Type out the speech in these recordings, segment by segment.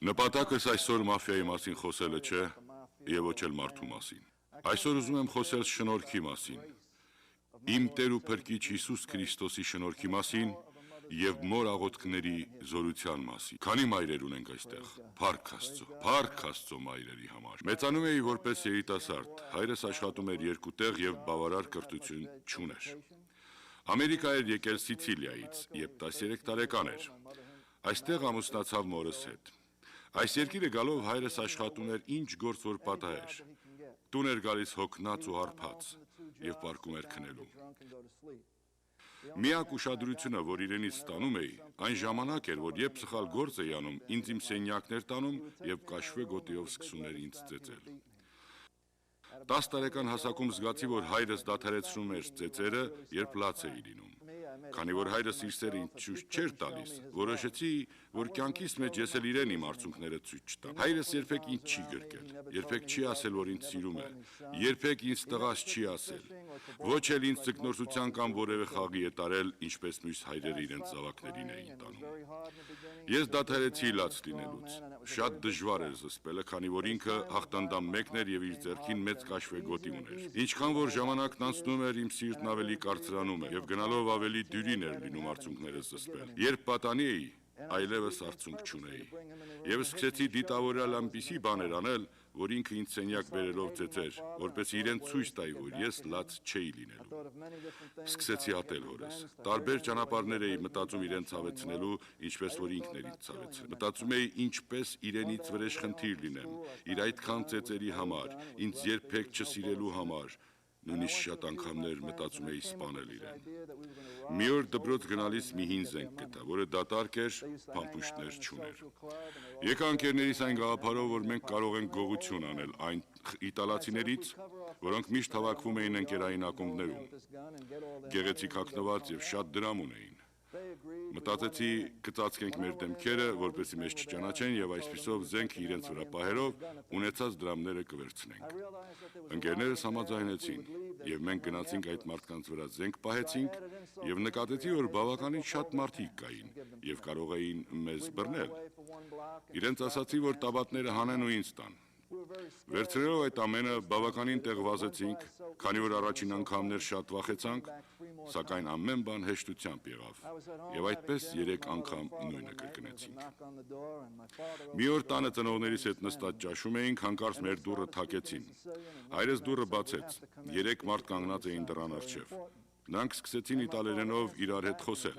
Նպատակս այսօր մաֆիայի մասին խոսելը չէ եւ ոչ էլ մարդու մասին։ Այսօր ուզում եմ խոսել շնորհքի մասին։ Իմ Տեր ու Փրկիչ Հիսուս Քրիստոսի շնորհքի մասին եւ մոր աղոթքների զորության մասին։ Քանի մայրեր ունենք այստեղ։ Փառք Աստծո մայրերի համար։ Մեծանում էի որպես երիտասարդ։ Հայրս աշխատում էր երկու տեղ եւ բավարար կրթություն չուներ։ Ամերիկա էր եկել Սիցիլիայից, երբ 13 տարեկան էր։ Այստեղ ամուսնացավ մորս հետ։ Այս երկիրը գալով հայրս աշխատում էր ինչ գործ որ պատահեր։ Տուն էր գալիս հոգնած ու հարբած եւ պարկում էր քնելու։ Միակ ուշադրությունը, որ իրենից ստանում էի, այն ժամանակ էր, որ երբ սխալ գործ էի անում, ինձ իմ սենյակներ տանում եւ կաշվե գոտիով սկսում էր ինձ ծեծել։ 10 տարեկան հասակում զգացի, որ հայրս դադարեցնում էր ծեծերը, երբ լաց էի լինում։ Քանի որ հայրս իր սերը ինձ ցույց չէր տալիս, որոշեցի, որ կյանքիս մեջ ես էլ իրեն իմ արցունքները ցույց չտամ։ Հայրս երբեք ինձ չի գրկել, երբեք չի ասել, որ ինձ սիրում է, երբեք ինձ տղաս չի ասել, ոչ էլ ինձ ձգնորսության կամ որևէ խաղի է տարել, ինչպես մյուս հայրերը իրենց զավակներին էին տանում։ Ես դադարեցի լաց լինելուց։ Շատ դժվար էր զսպելը, քանի որ ինքը հաղթանդամ մեկն էր եւ իր ձեռքին մեծ կաշվե գոտի ուներ։ Ինչքան որ ժամանակն անցնում էր, իմ սիրտն ավելի կարծրանում էր եւ գնալով ավելի դյուրին էր լինում արցունքներս զսպել։ Երբ պատանի էի, այլևս արցունք չունեի։ Եվ սկսեցի դիտավորել այնպիսի բաներ անել, որ ինքը ինձ սենյակ բերելով ծեծեր, որպես իրեն ցույց տայի, որ ես լաց չէի լինելու։ Սկսեցի ատել հորս։ Տարբեր ճանապարհներ էի մտածում իրեն ցավեցնելու, ինչպես որ ինքն էր ինձ ցավեցրել։ Մտածում էի ինչպես իրենից վրեժխնդիր լինեմ, իր այդքան ծեծերի համար, ինձ երբեք չսիրելու համար։ Նույնիսկ շատ անգամներ մտածում էի սպանել իրեն։ Մի օր դպրոց գնալիս մի հին զենք գտա, որը դատարկ էր, փամփուշտներ չուներ։ Եկա ընկերներիս այն գաղափարով, որ մենք կարող ենք գողություն անել այն իտալացիներից, որոնք միշտ հավաքվում էին ընկերային ակումբներում։ Գեղեցիկ հագնված եւ շատ դրամ ունեին։ Մտածեցի կծածկենք մեր դեմքերը, որպեսզի մեզ չճանաչեն եւ այսպիսով զենքը իրենց վրա պահելով ունեցած դրամները կվերցնենք։ Ընկերներս համաձայնեցին եւ մենք գնացինք այդ մարդկանց վրա զենք պահեցինք եւ նկատեցի, որ բավականին շատ մարդիկ կային եւ կարող էին մեզ բռնել։ Իրենց ասացի, որ տաբատները հանեն ու ինձ տան։ Վերցրելով այդ ամենը բավականին տեղ վազեցինք, քանի որ առաջին անգամներ շատ վախեցանք, սակայն ամեն բան հեշտությամբ եղավ, եւ այդպես 3 անգամ նույնը կրկնեցինք։ Մի օր տանը ծնողներիս հետ նստած ճաշում էինք, հանկարծ մեր դուռը թակեցին։ Հայրս դուռը բացեց, 3 մարդ կանգնած էին դռան առջև։ Նրանք սկսեցին իտալերենով իրար հետ խոսել։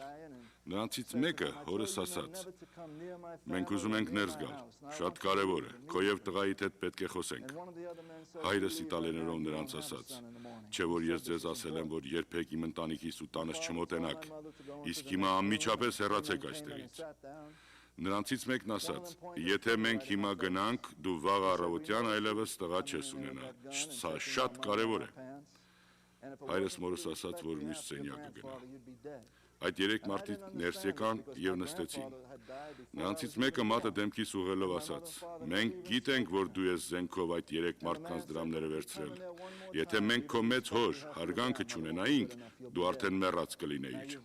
Նրանցից մեկը հորս ասաց. «Մենք ուզում ենք ներս գալ, շատ կարևոր է, քո եւ տղայիդ հետ պետք է խոսենք»։ Հայրս իտալերենով նրանց ասաց. «Չէ որ ես ձեզ ասել եմ, որ երբեք իմ ընտանիքիս ու տանս չմոտենաք, իսկ հիմա անմիջապես հեռացեք այստեղից»։ Նրանցից մեկն ասաց. «Եթե մենք հիմա գնանք, դու վաղ առավոտյան այլևս տղա չես ունենա, սա շատ կարևոր է»։ Հայրս մորս ասաց, որ մյուս սենյակը գնա։ Այդ 3 մարդիկ ներս եկան եւ նստեցին։ Նրանցից մեկը մատը դեմքիս ուղղելով ասաց. «Մենք գիտենք, որ դու ես զենքով այդ 3 մարդկանց դրամները վերցրել։ Եթե մենք քո մեծ հոր հարգանքը չունենայինք, դու արդեն մեռած կլինեիր»։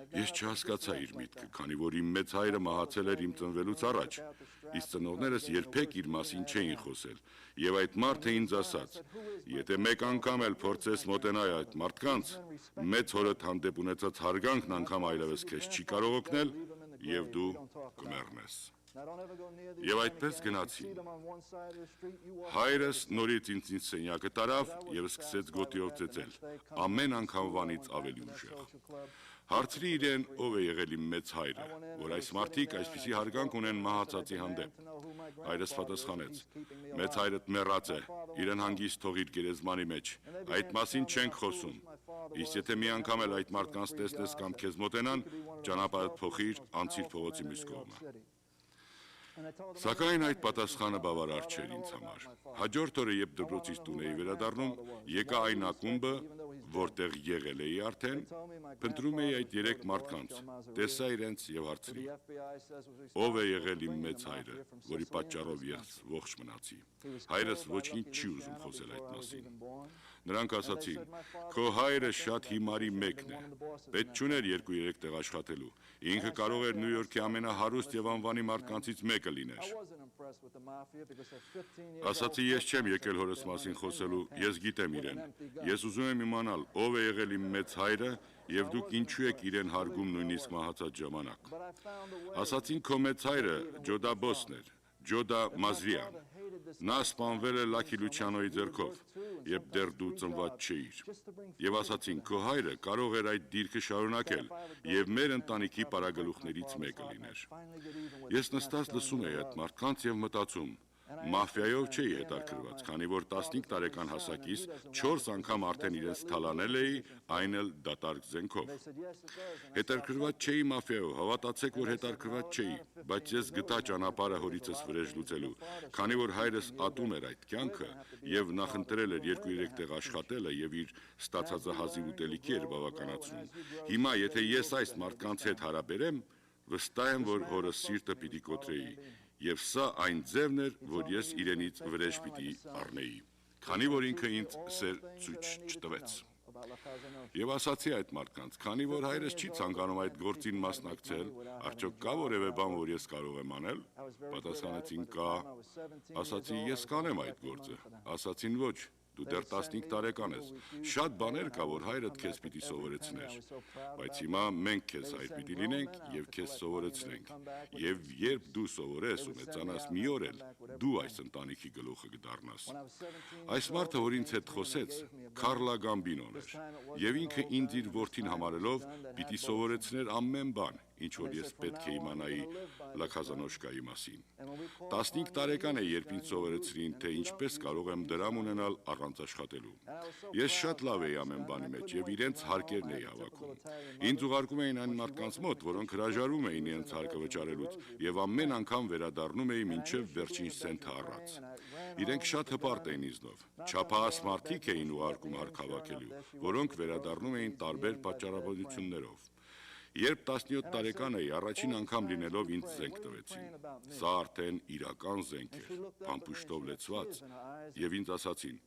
Ես չհասկացա իր միտքը, քանի որ իմ մեծ հայրը մահացել էր իմ ծնվելուց առաջ, իսկ ծնողներս երբեք իր մասին չէին խոսել, եւ այդ մարդը ինձ ասաց. «Եթե մեկ անգամ էլ փորձես մոտենալ այդ մարդկանց, մեծ հորդ հանդեպ ունեցած հարգանքն անգամ այլևս քեզ չի կարող օգնել եւ դու կմեռնես»։ Եվ այդպես գնացին։ Հայրս նորից ինձ սենյակը տարավ եւ սկսեց գոտիով ծեծել, ամեն անգամվանից ավելի ուժեղ։ Հարցրի իրեն, ով է եղել իմ մեծ հայրը, որ այս մարդիկ այսպիսի հարգանք ունեն մահացածի հանդեպ։ Հայրս պատասխանեց. «Մեծ հայրդ մեռած է, իրեն հանգիստ թողիր գերեզմանի մեջ, այդ մասին չենք խոսում։ Իսկ եթե մի անգամ էլ այդ մարդկանց տեսնես կամ քեզ մոտենան, ճանապարհդ փոխիր, անցիր փողոցի մյուս կողմը»։ Սակայն այդ պատասխանը բավարար չէր ինձ համար։ Հաջորդ օրը, երբ դպրոցից տուն էի վերադառնում, եկա այն ակումբը, որտեղ եղել էի արդեն, փնտրում էի այդ 3 մարդկանց, տեսա իրենց եւ հարցրի. «Ով է եղել իմ մեծ հայրը, որի պատճառով ես ողջ մնացի»։ Հայրս ոչինչ չի ուզում խոսել այդ մասին։ Նրանք ասացին. «Քո հայրը շատ հիմարի մեկն է, պետք չուներ 2-3 տեղ աշխատելու, ինքը կարող էր Նյու Յորքի ամենահարուստ եւ անվանի մարդկանցից մեկը լիներ»։ Ասացի. «Ես չեմ եկել հորս մասին խոսելու, ես գիտեմ իրեն, ես ուզում եմ իմանալ ով է եղել իմ մեծ հայրը եւ դուք ինչու եք իրեն հարգում նույնիսկ մահացած ժամանակ»։ Ասացին. «Քո մեծ հայրը Ջոդա Բոսն էր, Ջոդա Մազրիան, նա սպանվել է Լաքի Լուչիանոյի ձեռքով, երբ դեռ դու ծնված չէիր, եւ ասացին. քո հայրը կարող էր այդ դիրքը շարունակել եւ մեր ընտանիքի պարագլուխներից մեկը լիներ»։ Ես նստած լսում էի այդ մարդկանց եւ մտածում. մաֆիայով չէի հետաքրքրված, քանի որ 15 տարեկան հասակից 4 անգամ արդեն իրենց թալանել էի, այն էլ դատարկ զենքով։ Հետաքրքրված չէի մաֆիայով, հավատացեք, որ հետաքրքրված չէի, բայց ես գտա ճանապարհը հորիցս վրեժ լուծելու, քանի որ հայրս ատում էր այդ կյանքը եւ նախընտրել էր 2-3 տեղ աշխատելը եւ իր ստացածը հազիվ ուտելիքի էր բավականացնում։ Հիմա եթե ես այս մարդկանց հետ հարաբերեմ, վստահ եմ, որ հորս սիրտը պիտի կոտրեի։ Եվ սա այն ձևն էր, որ ես իրենից վրեժ պիտի առնեի, քանի որ ինքը ինձ սեր ցույց չտվեց։ Եվ ասացի այդ մարդկանց, քանի որ հայրս չի ցանկանում այդ գործին մասնակցել, արդյոք կա որևէ բան, որ ես կարող եմ անել։ Պատասխանեցին. կա։ Ասացի. ես կանեմ այդ գործը։ Ասացին. ոչ, դու դեռ 15 տարեկան ես, շատ բաներ կա, որ հայրդ քեզ պիտի սովորեցներ, բայց հիմա մենք քեզ հայր պիտի լինենք եւ քեզ սովորեցնենք, եւ երբ դու սովորես ու մեծանաս, մի օր էլ դու այս ընտանիքի գլուխը կդառնաս։ Այս մարդը, որ ինձ հետ խոսեց, Քարլա Գամբինոն էր, եւ ինքը ինձ իր որդին համարելով պիտի սովորեցներ ամեն բան, ինչ որ ես պետք է իմանայի Լաքազանոշկայի մասին։ 15 տարեկան է, երբ ինձ սովորեցրին, թե ինչպես կարող եմ դրամ ունենալ առանց աշխատելու։ Ես շատ լավ էի ամեն բանի մեջ եւ իրենց հարկերն էի հավաքում։ Ինձ ուղարկում էին այն մարդկանց մոտ, որոնք հրաժարվում էին իրենց հարկը վճարելուց եւ ամեն անգամ վերադառնում էի մինչեւ վերջին սենթը առած։ Իրենք շատ հպարտ էին ինձնով։ Չափահաս մարդիկ էին ուղարկում հարկ հավաքելու, որոնք վերադառնում էին տարբեր պատճառաբանություններով։ Երբ 17 տարեկան էի, առաջին անգամ լինելով ինձ զենք տվեցին։ Սա արդեն իրական զենք էր, փամփուշտով լեցված, եւ ինձ ասացին.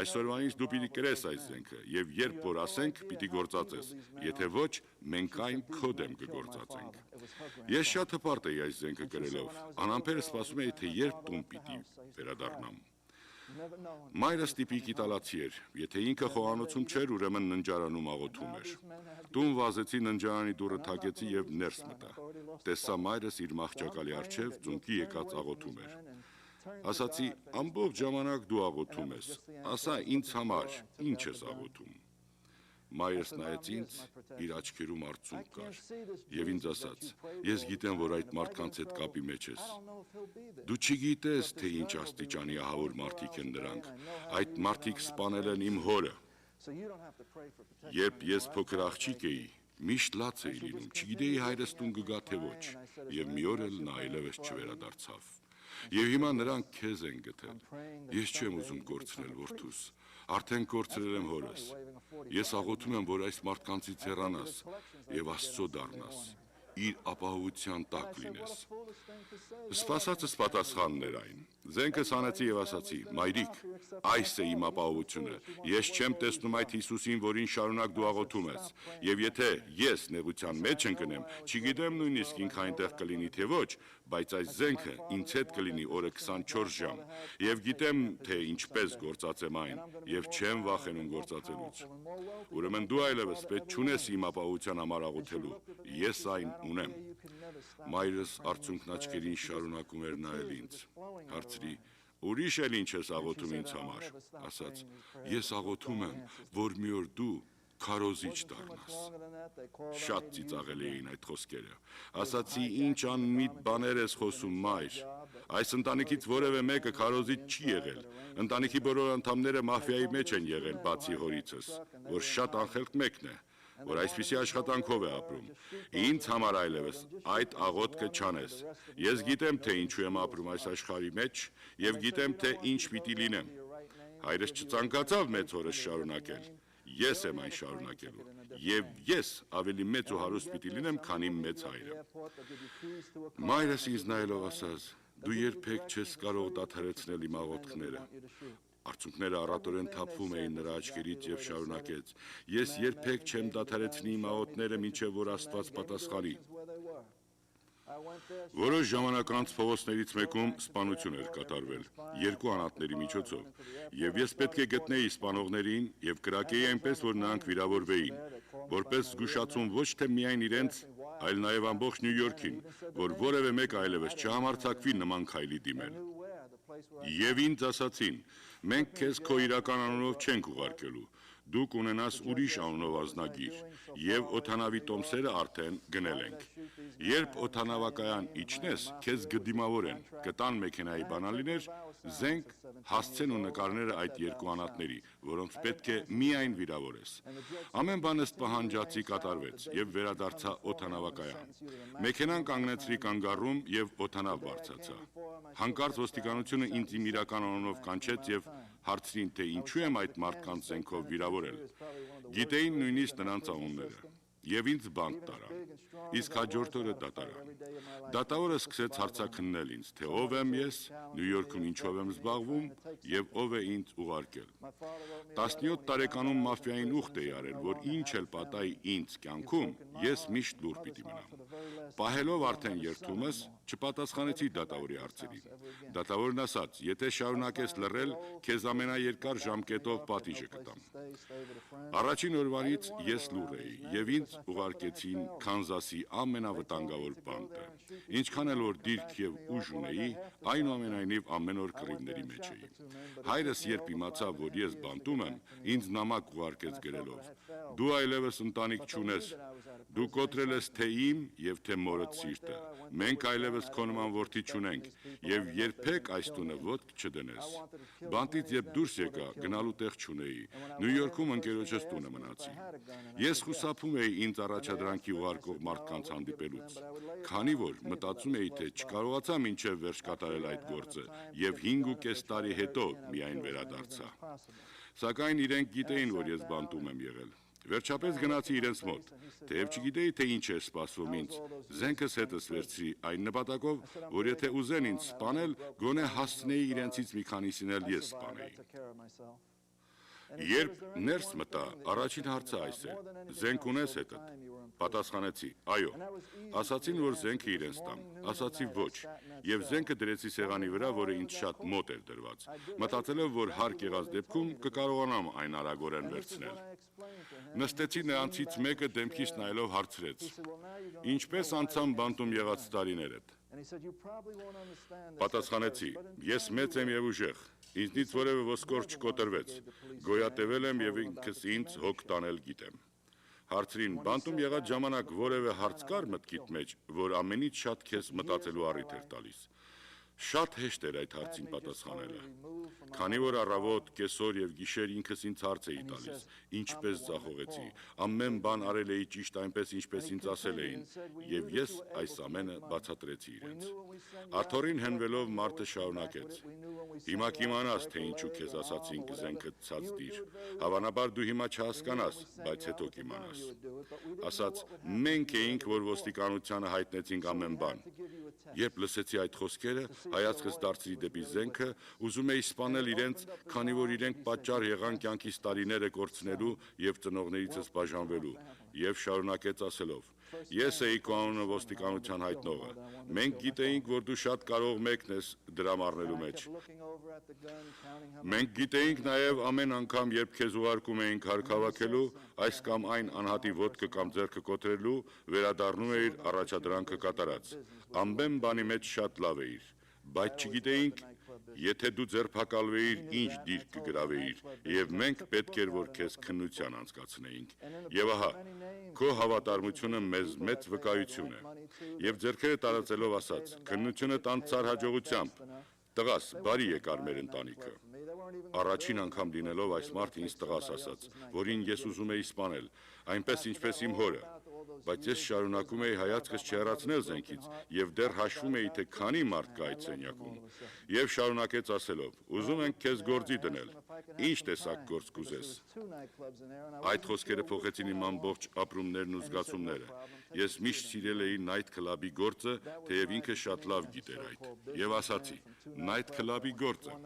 այսօրվանից դու պիտի կրես այս զենքը, եւ երբ որ ասենք, պիտի գործածես, եթե ոչ, մենք այն քո դեմ կգործածենք։ Ես շատ հպարտ էի այս զենքը կրելով, անամպերը սպասում էի, թե երբ տուն պիտի վերադառնամ։ Մայրս տիպիկ իտալացի էր, եթե ինքը խոհանոցում չէր, ուրեմն ննջարանում աղոթում էր։ Տուն վազեցի, ննջարանի դուռը թակեցի եւ ներս մտա։ Տեսա մայրս իր մահճակալի առջև ծունկի եկած աղոթում էր։ Ասացի. ամբողջ ժամանակ դու աղոթում ես, ասա ինձ համար, ինչ ես աղոթում։ Մայրս նայեց ինձ, իր աչքերում արցունք կար, եւ ինձ ասաց. ես գիտեմ, որ այդ մարդկանց հետ կապի մեջ ես։ Դու չգիտես, թե ինչ աստիճանի ահավոր մարդիկ են նրանք։ Այդ մարդիկ սպանել են իմ հորը։ Երբ ես փոքր աղջիկ էի, միշտ լաց էի լինում, չգիտեի հայրս տուն կգա թե ոչ, եւ մի օր էլ նա այլևս չվերադարձավ։ Եվ հիմա նրանք քեզ են գտել։ Ես չեմ ուզում կորցնել որդուս, արդեն կորցրել եմ հորս։ Ես աղոթում եմ, որ այս մարդկանցից հեռանաս եւ Աստծո դառնաս, իր ապահովության տակ լինես։ Սպասածս պատասխանն էր այն։ Զենքս հանեցի եւ ասացի. մայրիկ, այս է իմ ապահովությունը։ Ես չեմ տեսնում այդ Հիսուսին, որին շարունակ դու աղոթում ես։ Եվ եթե ես նեղության մեջ ընկնեմ, չգիտեմ նույնիսկ ինքը այնտեղ կլինի թե ոչ, բայց այս զենքը ինձ հետ կլինի օրը 24 ժամ, եւ գիտեմ, թե ինչպես գործածեմ այն, եւ չեմ վախենում գործածելուց։ Ուրեմն դու այլևս պետք չունես իմ ապահովության համար աղոթելու, ես այն ունեմ։ Մայրս արցունքն աչքերին շարունակում էր նայել ինձ։ Հարցրի. ուրիշ էլ ինչ ես աղոթում ինձ համար։ Ասաց. ես աղոթում եմ, որ մի օր դու քարոզիչ դառնաս։ Շատ ծիծաղելի էին այդ խոսքերը։ Ասացի. ինչ անմիտ բաներ ես խոսում, մայր։ Այս ընտանիքից որևէ մեկը քարոզիչ չի եղել։ Ընտանիքի բոլոր անդամները մաֆիայի մեջ են եղել, բացի հորիցս, որ շատ անխելք մեկն է, որ այսպիսի աշխատանքով է ապրում։ Ինձ համար այլևս այդ աղոթքը չանես։ Ես գիտեմ, թե ինչու եմ ապրում այս աշխարհի մեջ եւ գիտեմ, թե ինչ պիտի լինեմ։ Հայրս չցանկացավ մեծ հորս շարունակել։ Ես եմ այն շարունակելու, եւ ես ավելի մեծ ու հարուստ պիտի լինեմ, քան իմ մեծ հայրը։ Մայրս ինձ նայելով ասաց. դու երբեք չես կարող դադարեցնել իմ աղոթքները։ Արցունքները առատորեն թափվում էին նրա աչքերից եւ շարունակեց. Ես երբեք չեմ դադարեցնի իմ աղոթները, մինչեւ որ Աստված պատասխանի։ Որոշ ժամանակ անց փողոցներից մեկում սպանություն էր կատարվել, երկու անհատների միջոցով, եւ ես պետք է գտնեի սպանողներին եւ կրակեի այնպես, որ նրանք վիրավորվեին, որպես զգուշացում ոչ թե միայն իրենց, այլ նաեւ ամբողջ Նյու Յորքին, որ որևէ մեկ այլևս չհամարձակվի նման քայլի դիմել։ Եվ ինձ ասացին. մենք քեզ քո իրական անունով չենք ուղարկելու, դու կունենաս ուրիշ անունով ազնագիր, եւ օդանավի տոմսերը արդեն գնել ենք։ Երբ օդանավակայան իջնես, քեզ կդիմավորեն, կտան մեքենայի բանալիներ, զենք, հասցեն ու նկարները այդ երկու անհատների, որոնց պետք է միայն վիրավորես։ Ամեն բան ըստ պահանջածի կատարվեց եւ վերադարձա օդանավակայան։ Մեքենան կանգնեցրի կանգառում եւ օդանավ բարձրացա։ Հանկարծ ոստիկանությունը ինձ իմ իրական անունով կանչեց եւ հարցրին, թե ինչու եմ այդ մարդկանց զենքով վիրավորել։ Գիտեին նույնիսկ նրանց անունները եւ ինձ բանտ տարան։ Իսկ հաջորդ օրը դատարան։ Դատավորը սկսեց հարցաքննել ինձ, թե ով եմ ես, Նյու Յորքում ինչով եմ զբաղվում եւ ով է ինձ ուղարկել։ 17 տարեկանում մաֆիային ուխտ էի արել, որ ինչ էլ պատահի ինձ կյանքում, ես միշտ լուր պիտի մնամ։ Պահելով արդեն երթումս, չպատասխանեցի դատավորի հարցերին։ Դատավորն ասաց. եթե շարունակես լռել, քեզ ամենաերկար ժամկետով պատիժը կտամ։ Առաջին օրվանից ես լուռ էի եւ ինձ ուղարկեցին Քանզասի ամենավտանգավոր բանտը։ Ինչքան էլ որ դիրք եւ ուժ ունեի, այնուամենայնիվ ամեն օր կռիվների մեջ էի։ Հայրս երբ իմացավ, որ ես բանտում եմ, ինձ նամակ ուղարկեց գրելով. դու այլևս ընտանիք չունես, դու կոտրել ես թե իմ եւ թե մորդ սիրտը։ Մենք այլևս քո նման որդի չունենք եւ երբեք այս տունը ոտք չդնես։ Բանտից երբ դուրս եկա, գնալու տեղ չունեի։ Նյու Յորքում ընկերոջս տունը մնացի։ Ես խուսափում էի ինձ առաջադրանքի ուղարկող մարդկանց հանդիպելուց, քանի որ մտածում էի, թե չկարողացա մինչև վերջ կատարել այդ գործը եւ 5.5 տարի հետո միայն վերադարձա։ Սակայն իրենք գիտեին, որ ես բանտում եմ եղել։ Վերջապես գնացի իրենց մոտ, թեև չգիտեի, թե ինչ է սպասվում ինձ։ Զենքս հետս վերցրի այն նպատակով, որ եթե ուզեն ինձ սպանել, գոնե հասցնեի իրենցից մի քանիսին էլ ես սպանեի։ Երբ ներս մտա, առաջին հարցը այս է. զենք ունես հետդ։ Պատասխանեցի. այո։ Ասացին, որ զենքը իրենց տամ։ Ասացի ոչ, եւ զենքը դրեցի սեղանի վրա, որը ինձ շատ մոտ էր դրված։ Մտածելով, որ հարկ եղած դեպքում կկարողանամ այն արագորեն վերցնել։ Նստեցի նրանցից մեկը դեմքիս նայելով հարցրեց. ինչպես անցան բանտում եղած տարիներդ։ Պատասխանեցի. ես մեծ եմ եւ ուժեղ։ Ինձնից որևէ ոսկոր չկոտրվեց։ Գոյատևել եմ եւ ինքս ինձ հոգ տանել գիտեմ։ Հարցրին. բանտում եղած ժամանակ որևէ հարց կար մտքիդ մեջ, որ ամենից շատ քեզ մտածելու առիթ էր տալիս։ Շատ հեշտ էր այդ հարցին պատասխանելը, քանի որ առավոտ, կեսօր եւ գիշեր ինքս ինձ հարց էի տալիս, ինչպես ձախողեցի, ամեն բան արել էի ճիշտ այնպես, ինչպես ինձ ասել էին, եւ ես այս ամենը բացատրեցի իրենց։ Աթոռին հենվելով մարդը շարունակեց. հիմա կիմանաս, թե ինչու քեզ ասացինք զենքը ցած դիր, հավանաբար դու հիմա չհասկանաս, բայց հետո կիմանաս։ Ասաց. մենք էինք, որ ոստիկանությանը հայտնեցինք ամեն բան։ Երբ լսեցի այդ խոսքերը, հայացքս դարձրի դեպի զենքը, ուզում էի սպանել իրենց, քանի որ իրենք պատճառ եղան կյանքիս տարիները կորցնելու եւ ծնողներիցս բաժանվելու, եւ շարունակեց ասելով. ես էի քո անունը ոստիկանության հայտնողը։ Մենք գիտեինք, որ դու շատ կարող մեկն ես դրամ առնելու մեջ։ Մենք գիտեինք նաեւ ամեն անգամ, երբ քեզ ուղարկում էինք հարկ հավաքելու, այս կամ այն անհատի ոտքը կամ ձեռքը կոտրելու, վերադառնում էիր առաջադրանքը կատարած։ Ամեն բանի մեջ շատ լավ էիր, բայց չգիտեինք, եթե դու ձերբակալվեիր, ինչ դիրք կգրավեիր, եւ մենք պետք էր, որ քեզ քննության անցկացնեինք։ Եվ ահա, քո հավատարմությունը մեզ մեծ վկայություն է։ Եվ ձեռքերը տարածելով ասաց. քննությունը տանցար հաջողությամբ։ Տղաս, բարի եկար մեր ընտանիքը։ Առաջին անգամ լինելով այս մարդը ինձ տղաս ասաց, որին ես ուզում էի սպանել, այնպես ինչպես իմ հորը։ Բայց ես շարունակում էի հայացքս չհեռացնել զենքից եւ դեռ հաշվում էի, թե քանի մարդ կա այդ սենյակում։ Եվ շարունակեց ասելով. ուզում ենք քեզ գործի դնել։ Ինչ տեսակ գործ կուզես։ Այդ խոսքերը փոխեցին իմ ամբողջ ապրումներն ու զգացումները։ Ես միշտ սիրել էի Night Club-ի գործը, թեև ինքը շատ լավ գիտեր այդ, եւ ասացի. Night Club-ի գործը։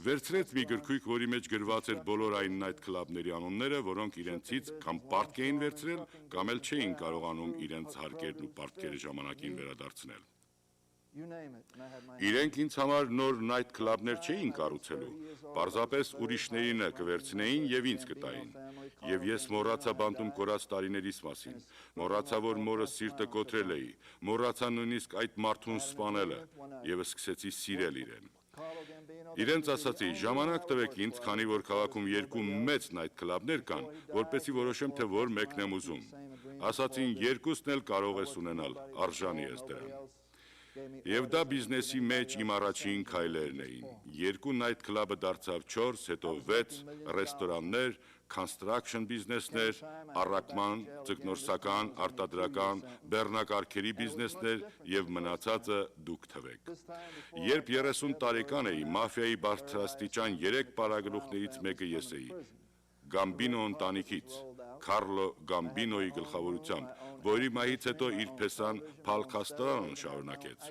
Վերցրեց մի գրքույկ, որի մեջ գրված էր բոլոր այն Night Club-ների անունները, որոնք իրենցից կամ պարտք էին վերցրել, կամ էլ չէին կարողանում իրենց հարկերն ու պարտքերը ժամանակին վերադարձնել։ Իրենք ինձ համար նոր Night Club-ներ չէին կառուցելու, պարզապես ուրիշներինը կվերցնեին եւ ինձ կտային։ Եվ ես մոռացա բանտում կորած տարիներիս մասին, մոռացա, որ մորս սիրտը կոտրել էի, մոռացա նույնիսկ այդ մարդուն սպանելը եւ սկսեցի սիրել իրեն։ Իրենց ասացի, ժամանակ տվեք ինձ, քանի որ քաղաքում երկու մեծ Night Club-ներ կան, որպեսզի որոշեմ, թե որ մեկն եմ ուզում։ Ասացին, երկուսն էլ կարող ես ունենալ, արժանի ես դրան։ Եվ դա բիզնեսի մեջ իմ առաջին քայլերն էին։ Երկու Night Club-ը դարձավ 4, հետո 6 ռեստորաններ, construction բիզնեսներ, առաքման, ձկնորսական, արտադրական, բեռնակարգերի բիզնեսներ եւ մնացածը դուք թվեք։ Երբ 30 տարեկան էի, մաֆիայի բարձրաստիճան 3 պարագլուխներից մեկը ես էի։ Գամբինո ընտանիքից, Քարլո Գամբինոյի գլխավորությամբ, որի մահից հետո իր փեսան Փալ Կաստելանոն շարունակեց։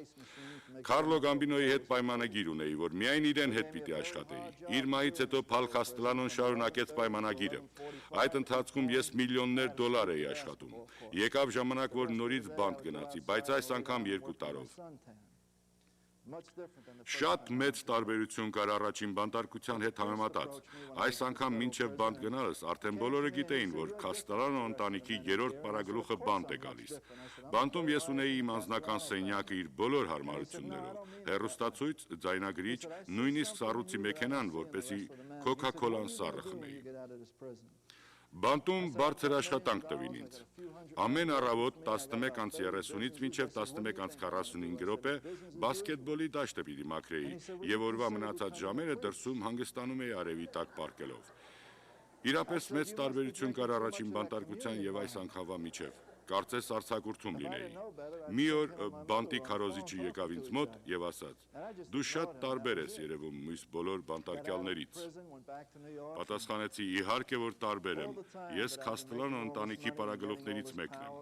Քարլո Գամբինոյի հետ պայմանագիր ունեի, որ միայն իրեն հետ պիտի աշխատեի։ Իր մահից հետո Փալ Կաստելանոն շարունակեց պայմանագիրը։ Այդ ընթացքում ես միլիոններ դոլար էի աշխատում։ Եկավ ժամանակ, որ նորից բանտ գնացի, բայց այս անգամ 2 տարով։ Շատ մեծ տարբերություն կար առաջին բանտարկության հետ համեմատած։ Այս անգամ մինչև բանտ գնալս արդեն բոլորը գիտեին, որ Կաստելանո ընտանիքի 3-րդ պարագլուխը բանտ է գալիս։ Բանտում ես ունեի իմ անձնական սենյակը իր բոլոր հարմարություններով, հեռուստացույց, ձայնագրիչ, նույնիսկ սառույցի մեքենան, որպեսզի Coca-Cola-ն սառը խմեի։ Բանտում բարձր աշխատանք տվին ինձ։ Ամեն առավոտ 11:30-ից մինչև 11:45 րոպե բասկետբոլի դաշտը պիտի մաքրեի եւ օրվա մնացած ժամերը դրսում հանգստանում էի արևի տակ պարկելով։ Իրապես մեծ տարբերություն կար առաջին բանտարկության եւ այս անգամվա միջև։ Կարծես արձակուրդում լինեի։ Մի օր բանտի քարոզիչը եկավ ինձ մոտ եւ ասաց. «Դու շատ տարբեր ես երևում մյուս բոլոր բանտարկյալներից»։ Պատասխանեցի. «Իհարկե որ տարբեր եմ։ Ես Կաստելանո ընտանիքի պարագլուխներից մեկն եմ»։